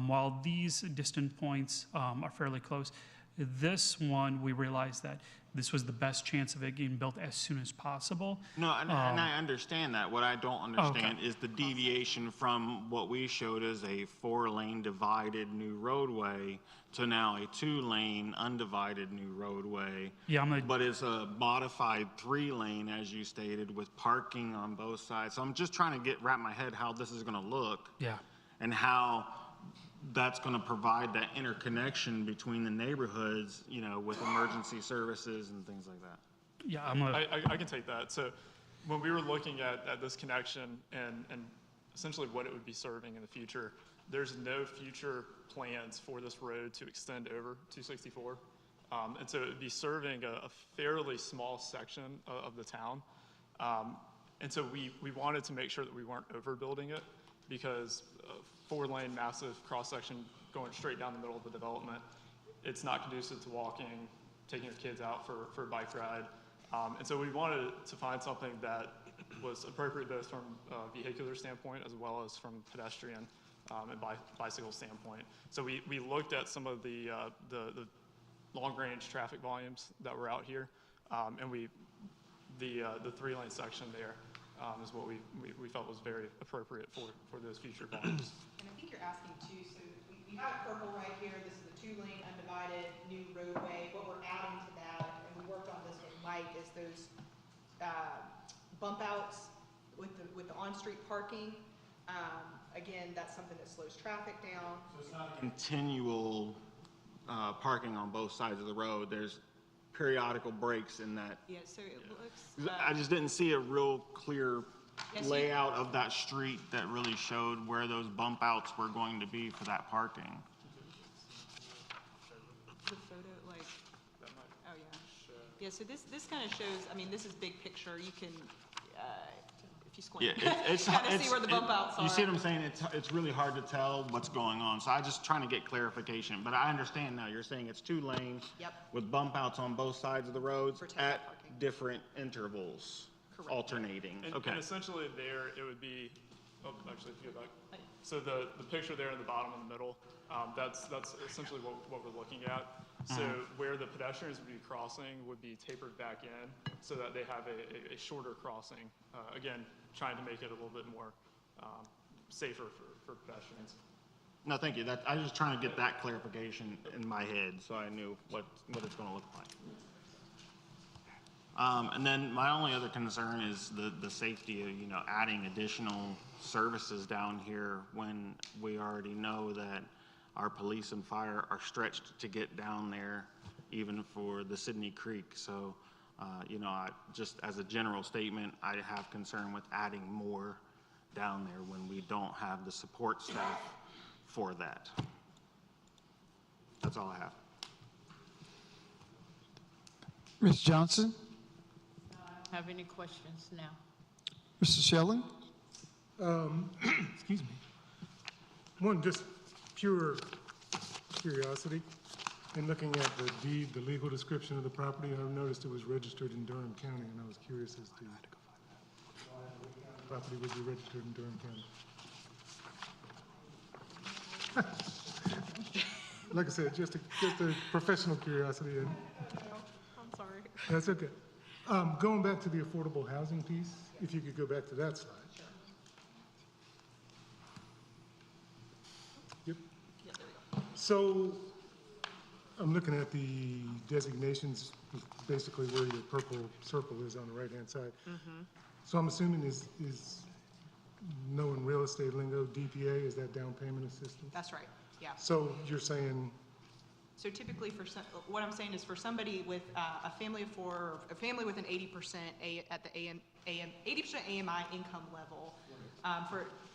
While these distant points are fairly close, this one, we realized that this was the best chance of it getting built as soon as possible. No, and I understand that. What I don't understand is the deviation from what we showed as a 4-lane divided new roadway to now a 2-lane undivided new roadway. Yeah, but it's a modified 3-lane, as you stated, with parking on both sides. So I'm just trying to wrap my head how this is going to look. Yeah. And how that's going to provide that interconnection between the neighborhoods, you know, with emergency services and things like that. Yeah, I can take that. So when we were looking at this connection and essentially what it would be serving in the future, there's no future plans for this road to extend over 264. And so it would be serving a fairly small section of the town. And so we wanted to make sure that we weren't overbuilding it, because a 4-lane massive cross-section going straight down the middle of the development, it's not conducive to walking, taking your kids out for a bike ride. And so we wanted to find something that was appropriate both from a vehicular standpoint as well as from pedestrian and bicycle standpoint. So we looked at some of the long-range traffic volumes that were out here, and the 3-lane section there is what we felt was very appropriate for those future volumes. And I think you're asking too, so we have purple right here. This is the 2-lane undivided new roadway. What we're adding to that, and we worked on this with Mike, is those bump outs with the on-street parking. Again, that's something that slows traffic down. So it's not a continual parking on both sides of the road. There's periodical breaks in that. Yeah, so it looks. I just didn't see a real clear layout of that street that really showed where those bump outs were going to be for that parking. The photo, like, oh yeah. Yeah, so this kind of shows, I mean, this is big picture. You can, if you squint, it's kind of see where the bump outs are. You see what I'm saying? It's really hard to tell what's going on. So I'm just trying to get clarification. But I understand now. You're saying it's 2 lanes with bump outs on both sides of the roads at different intervals, alternating. And essentially there, it would be, actually, if you go back. So the picture there in the bottom in the middle, that's essentially what we're looking at. So where the pedestrians would be crossing would be tapered back in so that they have a shorter crossing. Again, trying to make it a little bit more safer for pedestrians. No, thank you. I was just trying to get that clarification in my head so I knew what it's going to look like. And then my only other concern is the safety of, you know, adding additional services down here when we already know that our police and fire are stretched to get down there, even for the Sydney Creek. So Just as a general statement, I have concern with adding more down there when we don't have the support staff for that. That's all I have. Ms. Johnson? Have any questions now? Mr. Shelling? Excuse me. One, just pure curiosity. In looking at the deed, the legal description of the property, I noticed it was registered in Durham County, and I was curious as to why the property would be registered in Durham County. Like I said, just a professional curiosity. And I'm sorry. that's okay. Going back to the affordable housing piece, if you could go back to that slide. Yep. So I'm looking at the designations, basically where your purple circle is on the right-hand side. So I'm assuming is knowing real estate lingo, DPA, is that down payment assistance? That's right, yeah. So you're saying, So typically for some, what I'm saying is for somebody with a family of four, or a family with an 80% at the 80% AMI income level,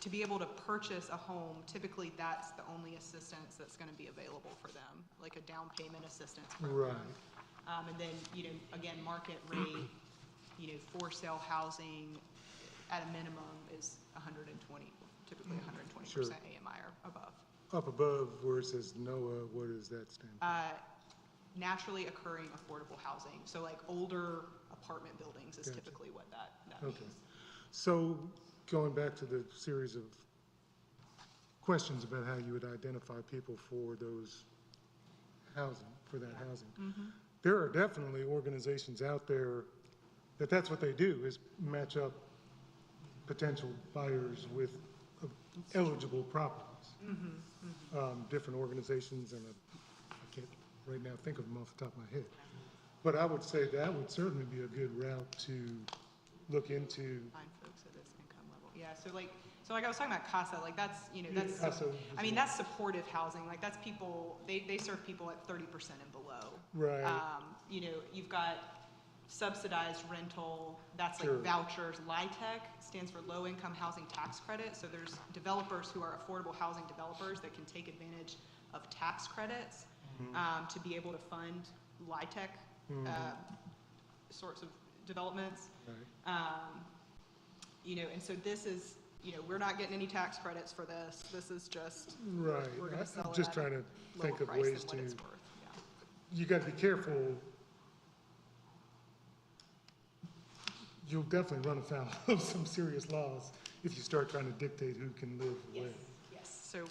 to be able to purchase a home, typically that's the only assistance that's going to be available for them, like a down payment assistance program. right, And then, again, market rate, for sale housing at a minimum is 120, typically 120% Sure. AMI or above. up above where it says NOAA, what does that stand for? Naturally occurring affordable housing. So like older apartment buildings is Gotcha. typically what that Okay. means. So going back to the series of questions about how you would identify people for those housing, for that housing. There are definitely organizations out there that's what they do, is match up potential buyers with eligible properties. Different organizations, and I can't right now think of them off the top of my head. But I would say that would certainly be a good route to look into. Find folks at this income level. Yeah, so like I was talking about CASA, like that's, that's, CASA I mean, that's supportive housing. Like that's people, they serve people at 30% and below. Right. You've got subsidized rental, that's like Sure. vouchers. LIHTC stands for low income housing tax credit. So there's developers who are affordable housing developers that can take advantage of tax credits to be able to fund LIHTC sorts of developments. Right. And so this is, we're not getting any tax credits for this. This is just, Right. we're gonna sell I'm it just at trying a to lower think of price ways than what it's to, worth. you got to be careful. You'll definitely run afoul of some serious laws if you start trying to dictate who can live where. Yes, so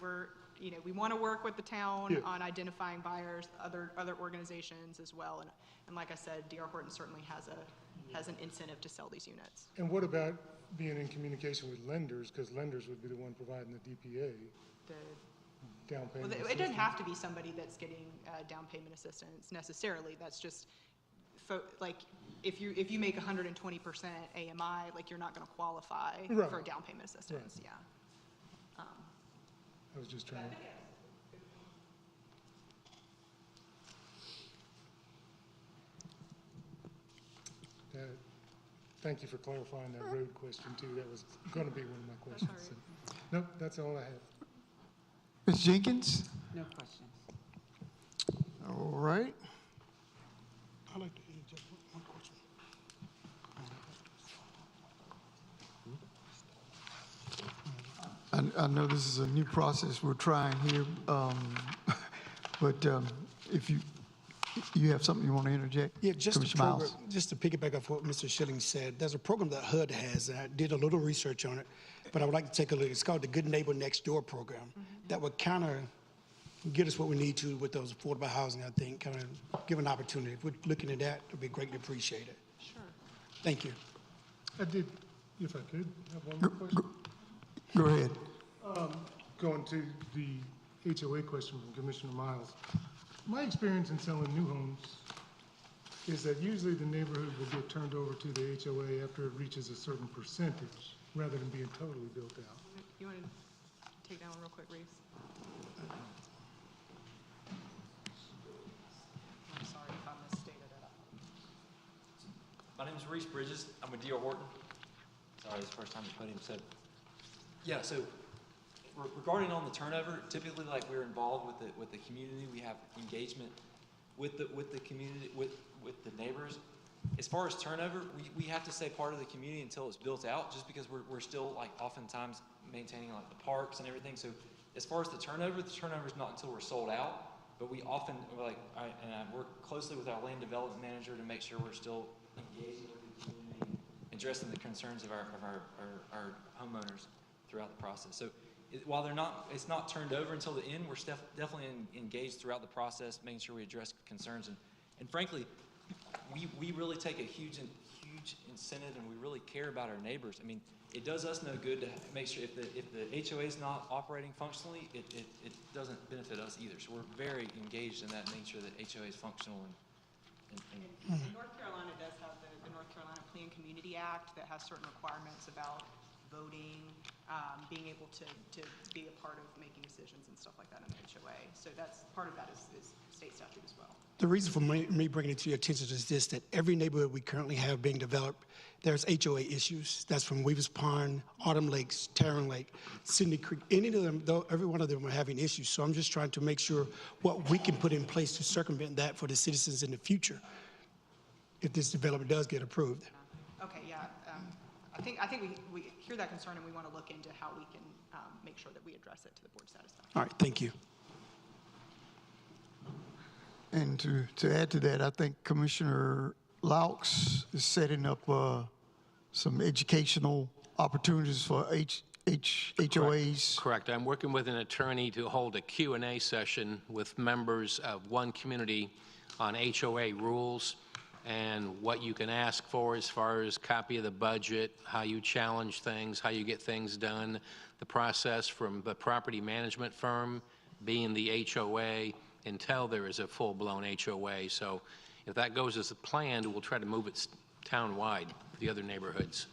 we want to work with the town Yeah. on identifying buyers, other organizations as well. And like I said, D.R. Horton certainly has an incentive to sell these units. And what about being in communication with lenders, because lenders would be the one providing the DPA, down payment Well, it doesn't have to be somebody that's getting down payment assistance necessarily. That's just, like, if you make 120% AMI, like, you're not going to qualify Right. for down payment assistance, Right. yeah. I was just trying to. Thank you for clarifying that road question too. That was going to be one of my questions. all So, nope, that's all I have. Ms. Jenkins? No questions. All right. I'd like to interject one question. I know this is a new process we're trying here, but if you have something you want to interject? Yeah, just a Commissioner program, Miles. just to piggyback off what Mr. Schilling said, there's a program that HUD has, and I did a little research on it, but I would like to take a look. It's called the Good Neighbor Next Door program. That would kind of get us what we need to with those affordable housing, I think, kind of give an opportunity. If we're looking at that, it'd be greatly appreciated. Sure. Thank you. I did, if I could, have one more question. Go ahead. Going to the HOA question from Commissioner Miles. My experience in selling new homes is that usually the neighborhood will get turned over to the HOA after it reaches a certain percentage, rather than being totally built out. You want to take that one real quick, Reese? I'm sorry if I misstated it. Reese Bridges. I'm with D.R. Horton. Sorry, it's the first time the podium said. Yeah, so regarding on the turnover, typically like we're involved with the community. We have engagement with the community, with the neighbors. As far as turnover, we have to stay part of the community until it's built out, just because we're still like oftentimes maintaining like the parks and everything. So as far as the turnover is not until we're sold out. But we often, I work closely with our land development manager to make sure we're still engaging with the community, addressing the concerns of our homeowners throughout the process. So while it's not turned over until the end, we're definitely engaged throughout the process, making sure we address concerns. And frankly, we really take a huge incentive, and we really care about our neighbors. I mean, it does us no good to make sure if the HOA is not operating functionally, it doesn't benefit us either. So we're very engaged in that, making sure that HOA is functional. And North Carolina does have the North Carolina Plan Community Act that has certain requirements about voting, being able to be a part of making decisions and stuff like that in the HOA. So that's part of that is state statute as well. The reason for me bringing it to your attention is this, that every neighborhood we currently have being developed, there's HOA issues. That's from Weaver's Pond, Autumn Lakes, Tarrant Lake, Sydney Creek. Any of them, though, every one of them are having issues. So I'm just trying to make sure what we can put in place to circumvent that for the citizens in the future, if this development does get approved. Okay, yeah. I think we hear that concern, and we want to look into how we can make sure that we address it to the board's satisfaction. All right, thank you. And to add to that, I think Commissioner Laux is setting up some educational opportunities for HOAs. Correct. I'm working with an attorney to hold a Q&A session with members of one community on HOA rules and what you can ask for as far as copy of the budget, how you challenge things, how you get things done, the process from the property management firm being the HOA until there is a full-blown HOA. So if that goes as planned, we'll try to move it town-wide for the other neighborhoods.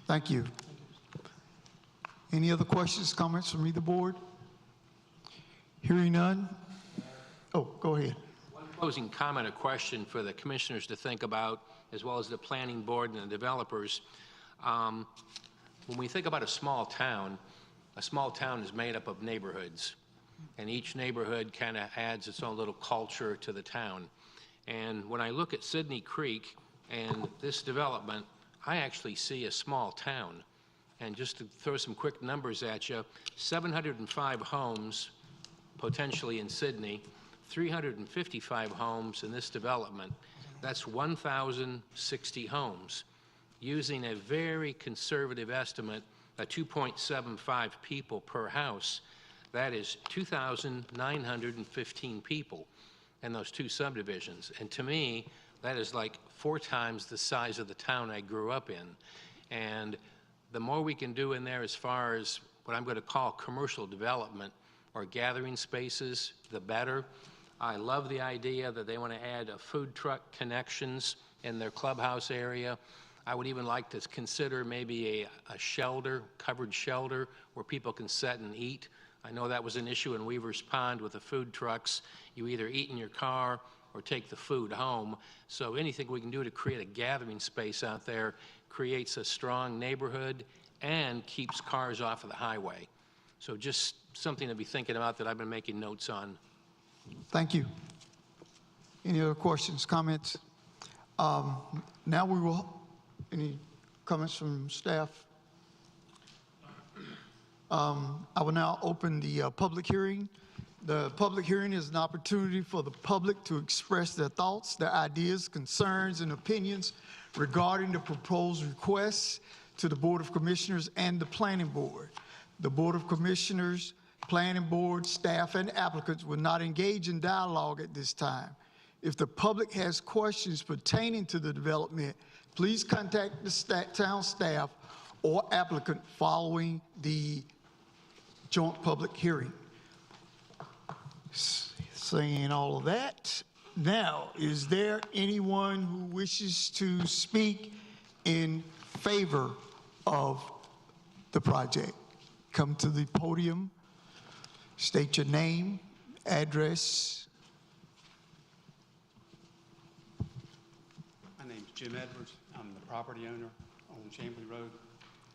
Thank you. Any other questions, comments from either board? Hearing none? Oh, go ahead. One closing comment or question for the commissioners to think about, as well as the planning board and the developers. When we think about a small town is made up of neighborhoods. And each neighborhood kind of adds its own little culture to the town. And when I look at Sydney Creek and this development, I actually see a small town. And just to throw some quick numbers at you, 705 homes potentially in Sydney, 355 homes in this development. That's 1,060 homes. Using a very conservative estimate, 2.75 people per house. That is 2,915 people in those two subdivisions. And to me, that is like 4 times the size of the town I grew up in. And the more we can do in there as far as what I'm going to call commercial development or gathering spaces, the better. I love the idea that they want to add a food truck connections in their clubhouse area. I would even like to consider maybe a shelter, covered shelter, where people can sit and eat. I know that was an issue in Weaver's Pond with the food trucks. You either eat in your car or take the food home. So anything we can do to create a gathering space out there creates a strong neighborhood and keeps cars off of the highway. So just something to be thinking about that I've been making notes on. Thank you. Any other questions, comments? Now we will, any comments from staff? I will now open the public hearing. The public hearing is an opportunity for the public to express their thoughts, their ideas, concerns, and opinions regarding the proposed requests to the Board of Commissioners and the Planning Board. The Board of Commissioners, Planning Board, staff, and applicants will not engage in dialogue at this time. If the public has questions pertaining to the development, please contact the town staff or applicant following the joint public hearing. Saying all of that, now, is there anyone who wishes to speak in favor of the project? Come to the podium, state your name, address. My name's Jim Edwards. I'm the property owner on Chambly Road.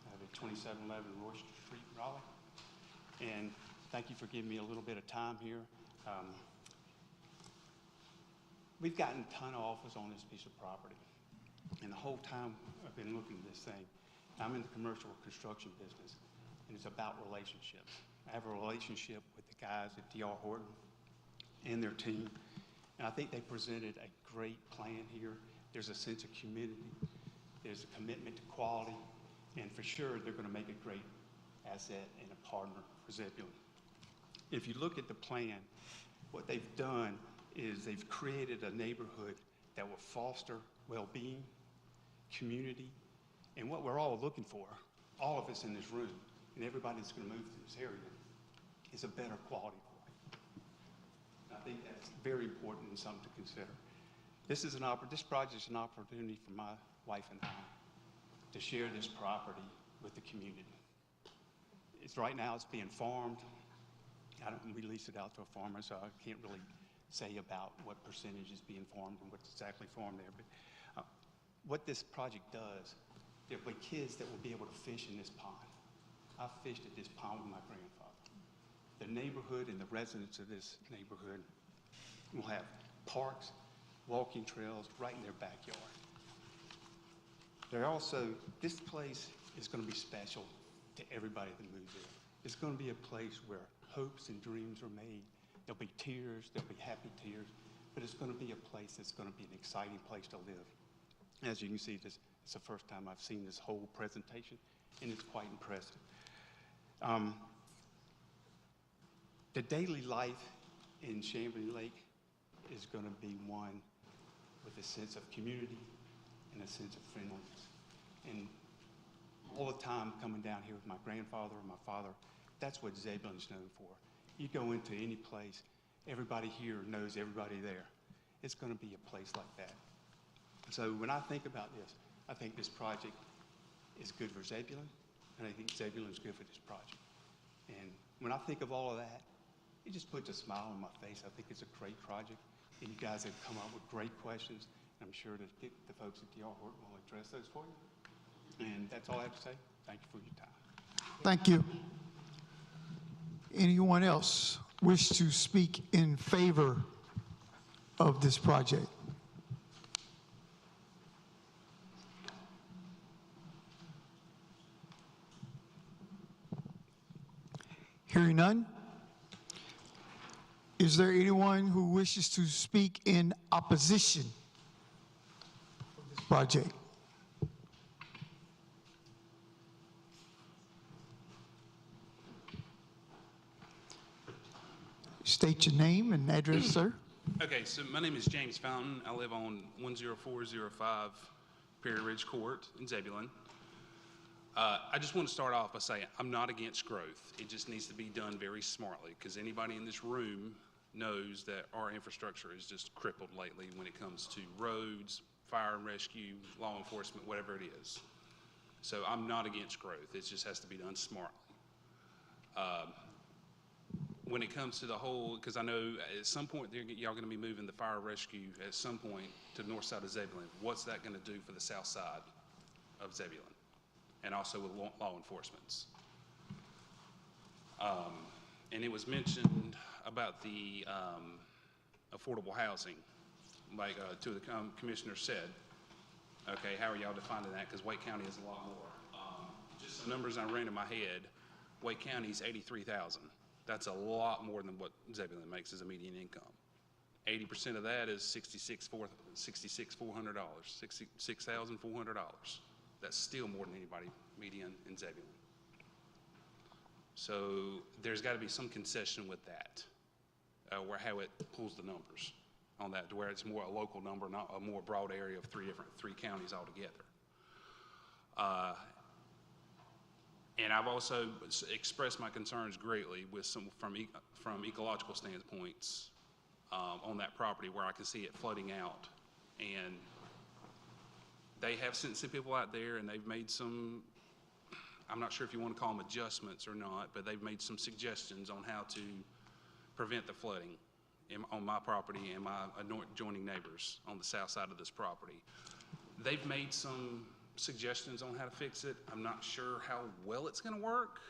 I have a 2711 Royster Street, Raleigh. And thank you for giving me a little bit of time here. We've gotten a ton of offers on this piece of property. And the whole time I've been looking at this thing, I'm in the commercial construction business, and it's about relationships. I have a relationship with the guys at D.R. Horton and their team, and I think they presented a great plan here. There's a sense of community, there's a commitment to quality, and for sure, they're gonna make a great asset and a partner for Zebulon. If you look at the plan, what they've done is they've created a neighborhood that will foster well-being, community, and what we're all looking for, all of us in this room, and everybody that's gonna move through this area, is a better quality of life. And I think that's very important and something to consider. This project is an opportunity for my wife and I to share this property with the community. Right now, it's being farmed. We lease it out to a farmer, so I can't really say about what percentage is being farmed and what's exactly farmed there. But what this project does, there'll be kids that will be able to fish in this pond. I fished at this pond with my grandfather. The neighborhood and the residents of this neighborhood will have parks, walking trails right in their backyard. This place is going to be special to everybody that moves there. It's going to be a place where hopes and dreams are made. There'll be tears, there'll be happy tears, but it's going to be a place that's going to be an exciting place to live. As you can see, it's the first time I've seen this whole presentation, and it's quite impressive. The daily life in Chambly Lake is going to be one with a sense of community and a sense of friendliness. And all the time coming down here with my grandfather or my father, that's what Zebulon's known for. You go into any place, everybody here knows everybody there. It's going to be a place like that. So when I think about this, I think this project is good for Zebulon, and I think Zebulon's good for this project. And when I think of all of that, it just puts a smile on my face. I think it's a great project, and you guys have come up with great questions. I'm sure that the folks at D.R. Horton will address those for you. And that's all I have to say. Thank you for your time. Thank you. Anyone else wish to speak in favor of this project? Hearing none. Is there anyone who wishes to speak in opposition of this project? State your name and address, sir. Okay, so my name is James Fountain. I live on 10405 Perry Ridge Court in Zebulon. I just want to start off by saying I'm not against growth. It just needs to be done very smartly, because anybody in this room knows that our infrastructure is just crippled lately when it comes to roads, fire and rescue, law enforcement, whatever it is. So I'm not against growth. It just has to be done smartly. When it comes to the whole, because I know at some point y'all going to be moving the fire rescue at some point to the north side of Zebulon. What's that going to do for the south side of Zebulon? And also with law enforcement. And it was mentioned about the affordable housing, like two of the commissioners said. Okay, how are y'all defining that? Because Wake County is a lot more. Just some numbers I ran in my head. Wake County is $83,000. That's a lot more than what Zebulon makes as a median income. 80% of that is $66,400. That's still more than anybody median in Zebulon. So there's got to be some concession with that, where how it pulls the numbers on that, to where it's more a local number, not a more broad area of three counties altogether. And I've also expressed my concerns greatly with from ecological standpoints on that property, where I can see it flooding out. And they have sent some people out there, and they've made some, I'm not sure if you want to call them adjustments or not, but they've made some suggestions on how to prevent the flooding on my property and my adjoining neighbors on the south side of this property. They've made some suggestions on how to fix it. I'm not sure how well it's gonna work,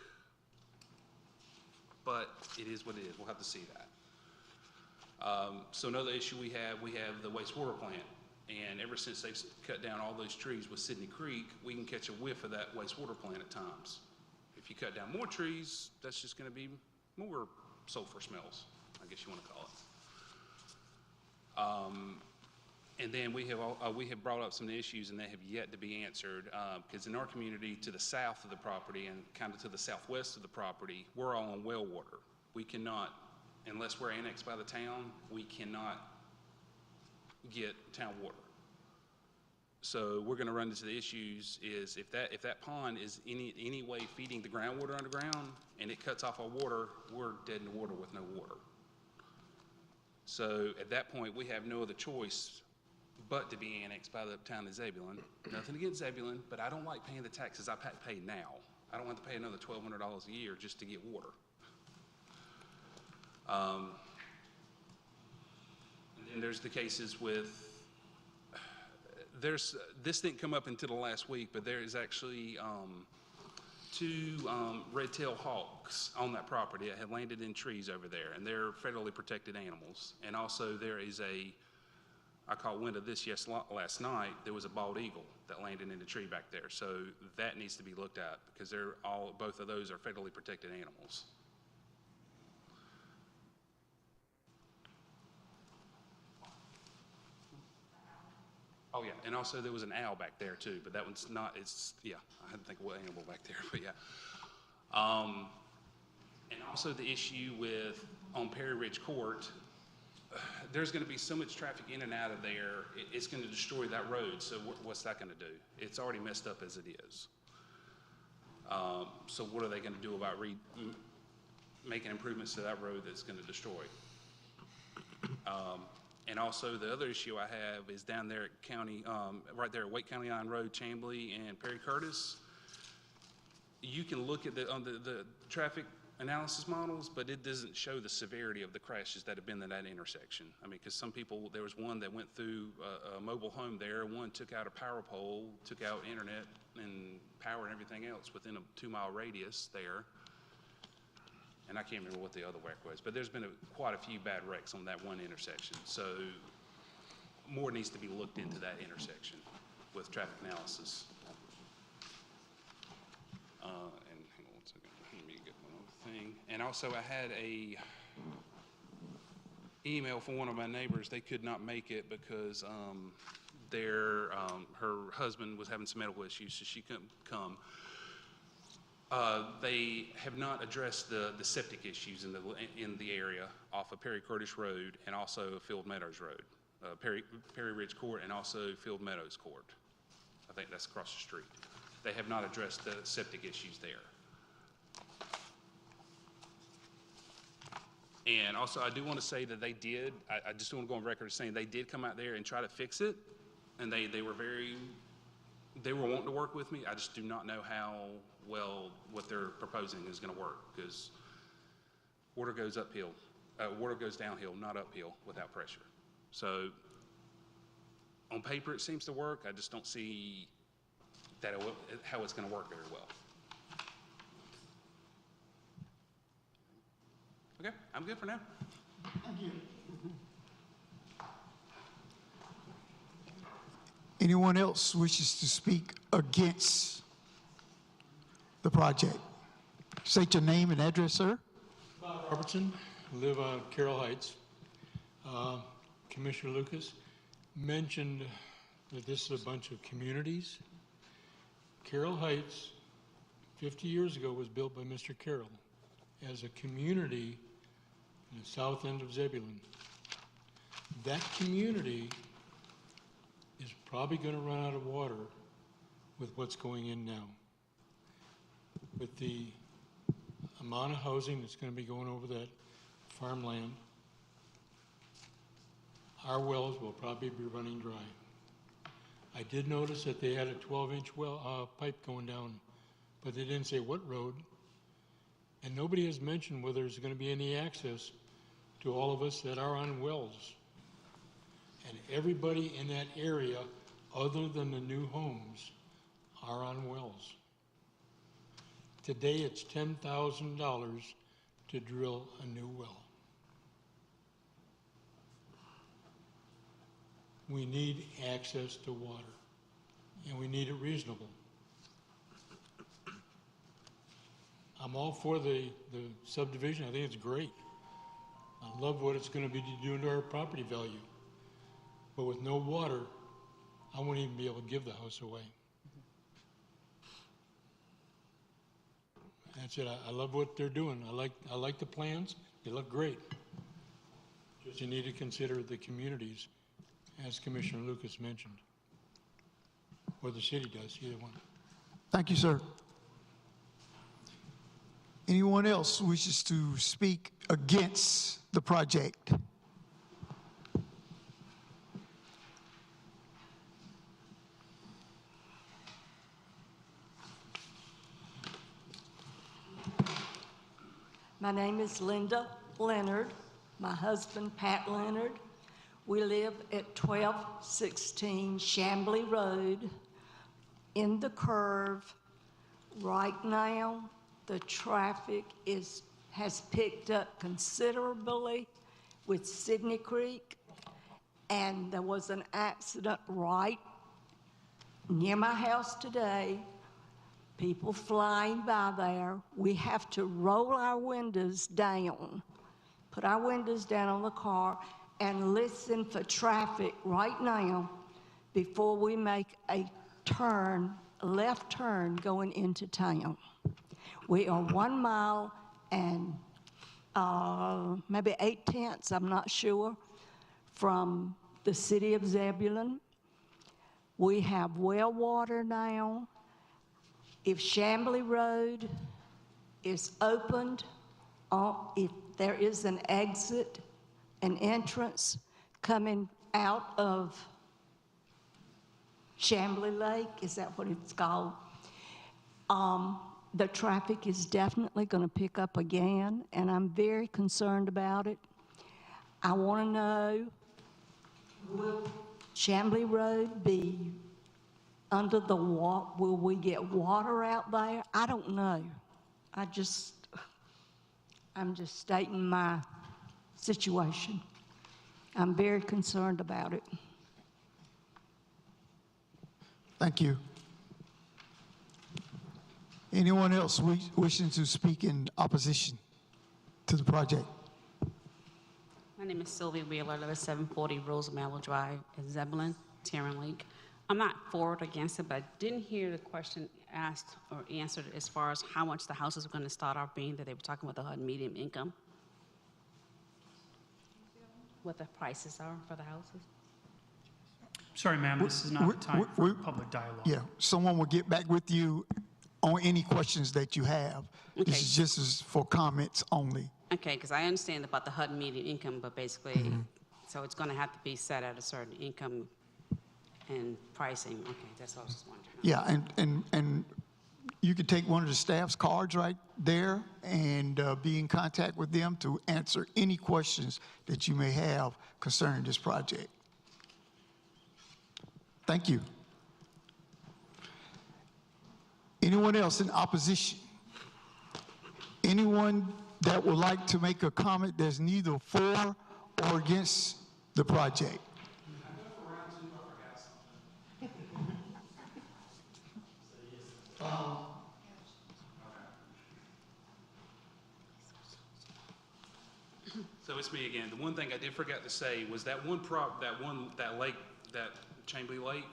but it is what it is. We'll have to see that. So another issue we have the wastewater plant. And ever since they've cut down all those trees with Sydney Creek, we can catch a whiff of that wastewater plant at times. If you cut down more trees, that's just gonna be more sulfur smells, I guess you wanna call it. And then we have brought up some issues and they have yet to be answered, because in our community to the south of the property and kind of to the southwest of the property, we're all on well water. We cannot, unless we're annexed by the town, we cannot get town water. So we're gonna run into the issues is if that pond is any way feeding the groundwater underground and it cuts off our water, we're dead in the water with no water. So at that point, we have no other choice but to be annexed by the town of Zebulon. Nothing against Zebulon, but I don't like paying the taxes I pay now. I don't want to pay another $1,200 a year just to get water. And then there's the cases with, this didn't come up until the last week, but there is actually two red-tailed hawks on that property that had landed in trees over there, and they're federally protected animals. And also there is I caught wind of this last night, there was a bald eagle that landed in the tree back there. So that needs to be looked at because both of those are federally protected animals. Oh yeah, and also there was an owl back there too, but that one's not, I had to think of what animal back there, but yeah. And also the issue on Perry Ridge Court, there's gonna be so much traffic in and out of there, it's gonna destroy that road, so what's that gonna do? It's already messed up as it is. So what are they gonna do about making improvements to that road that's gonna destroy? And also the other issue I have is down there at County, right there at Wake County Line Road, Chamblee and Perry Curtis. You can look at the traffic analysis models, but it doesn't show the severity of the crashes that have been in that intersection. I mean, because some people, there was one that went through a mobile home there, one took out a power pole, took out internet and power and everything else within a 2-mile radius there. And I can't remember what the other wreck was, but there's been quite a few bad wrecks on that one intersection. So more needs to be looked into that intersection with traffic analysis. And hang on one second, let me get one other thing. And also I had a email from one of my neighbors. They could not make it because her husband was having some medical issues, so she couldn't come. They have not addressed the septic issues in the area off of Perry Curtis Road and also Field Meadows Road, Perry Ridge Court and also Field Meadows Court. I think that's across the street. They have not addressed the septic issues there. And also, I do want to say that they did. I just want to go on record as saying they did come out there and try to fix it, and they were wanting to work with me. I just do not know how well what they're proposing is going to work because water goes uphill, water goes downhill, not uphill without pressure. So on paper it seems to work. I just don't see how it's going to work very well. Okay, I'm good for now. Thank you. Anyone else wishes to speak against the project? State your name and address, sir. Bob Robertson, live on Carroll Heights. Commissioner Lucas mentioned that this is a bunch of communities. Carroll Heights, 50 years ago, was built by Mr. Carroll as a community in the south end of Zebulon. That community is probably going to run out of water with what's going in now. With the amount of housing that's going to be going over that farmland, our wells will probably be running dry. I did notice that they had a 12-inch pipe going down, but they didn't say what road. And nobody has mentioned whether there's going to be any access to all of us that are on wells. And everybody in that area other than the new homes are on wells. Today, it's $10,000 to drill a new well. We need access to water, and we need it reasonable. I'm all for the subdivision. I think it's great. I love what it's going to be doing to our property value. But with no water, I won't even be able to give the house away. That's it. I love what they're doing. I like the plans. They look great. Just you need to consider the communities, as Commissioner Lucas mentioned. Or the city does, either one. Thank you, sir. Anyone else wishes to speak against the project? My name is Linda Leonard. My husband, Pat Leonard. We live at 1216 Chambly Road in the curve. Right now, the traffic has picked up considerably with Sidney Creek, and there was an accident right near my house today. People flying by there. We have to roll our windows down, put our windows down on the car, and listen for traffic right now before we make a turn, a left turn going into town. We are 1 mile and maybe 8/10, I'm not sure, from the city of Zebulon. We have well water now. If Chambly Road is opened, if there is an exit, an entrance coming out of Chambly Lake, is that what it's called? The traffic is definitely going to pick up again, and I'm very concerned about it. I want to know, will Chambly Road be under the water? Will we get water out there? I don't know. I'm just stating my situation. I'm very concerned about it. Thank you. Anyone else wishing to speak in opposition to the project? My name is Sylvia Wheeler. I live at 740 Rosemary Drive in Zebulon, Tarrant Lake. I'm not for or against it, but I didn't hear the question asked or answered as far as how much the houses are going to start off being, that they were talking about the HUD medium income. What the prices are for the houses. Sorry, ma'am, this is not the time for public dialogue. Yeah, someone will get back with you on any questions that you have. Okay. This is just for comments only. Okay, because I understand about the HUD median income, but basically, so it's going to have to be set at a certain income and pricing. Okay, that's what I was just wondering. Yeah, and you could take one of the staff's cards right there and be in contact with them to answer any questions that you may have concerning this project. Thank you. Anyone else in opposition? Anyone that would like to make a comment that's neither for or against the project? So it's me again. The one thing I did forget to say was that lake, that Chambly Lake,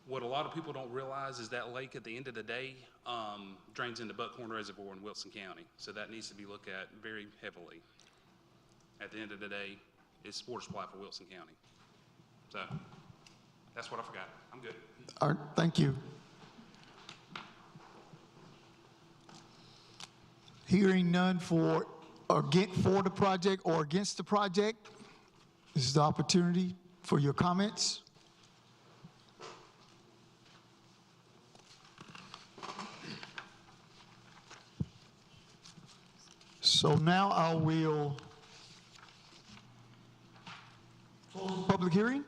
what a lot of people don't realize is that lake at the end of the day drains into Buckhorn Reservoir in Wilson County. So that needs to be looked at very heavily. At the end of the day, it's water supply for Wilson County. So that's what I forgot. I'm good. All right, thank you. Hearing none for the project or against the project, this is the opportunity for your comments. So now I will close the public hearing.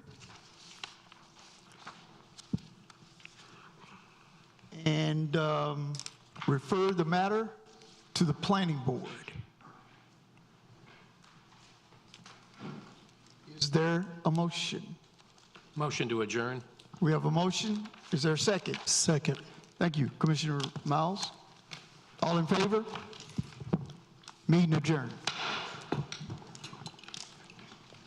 refer the matter to the planning board. Is there a motion? Motion to adjourn. We have a motion. Is there a second? Second. Thank you, Commissioner Miles. All in favor? Meeting adjourned.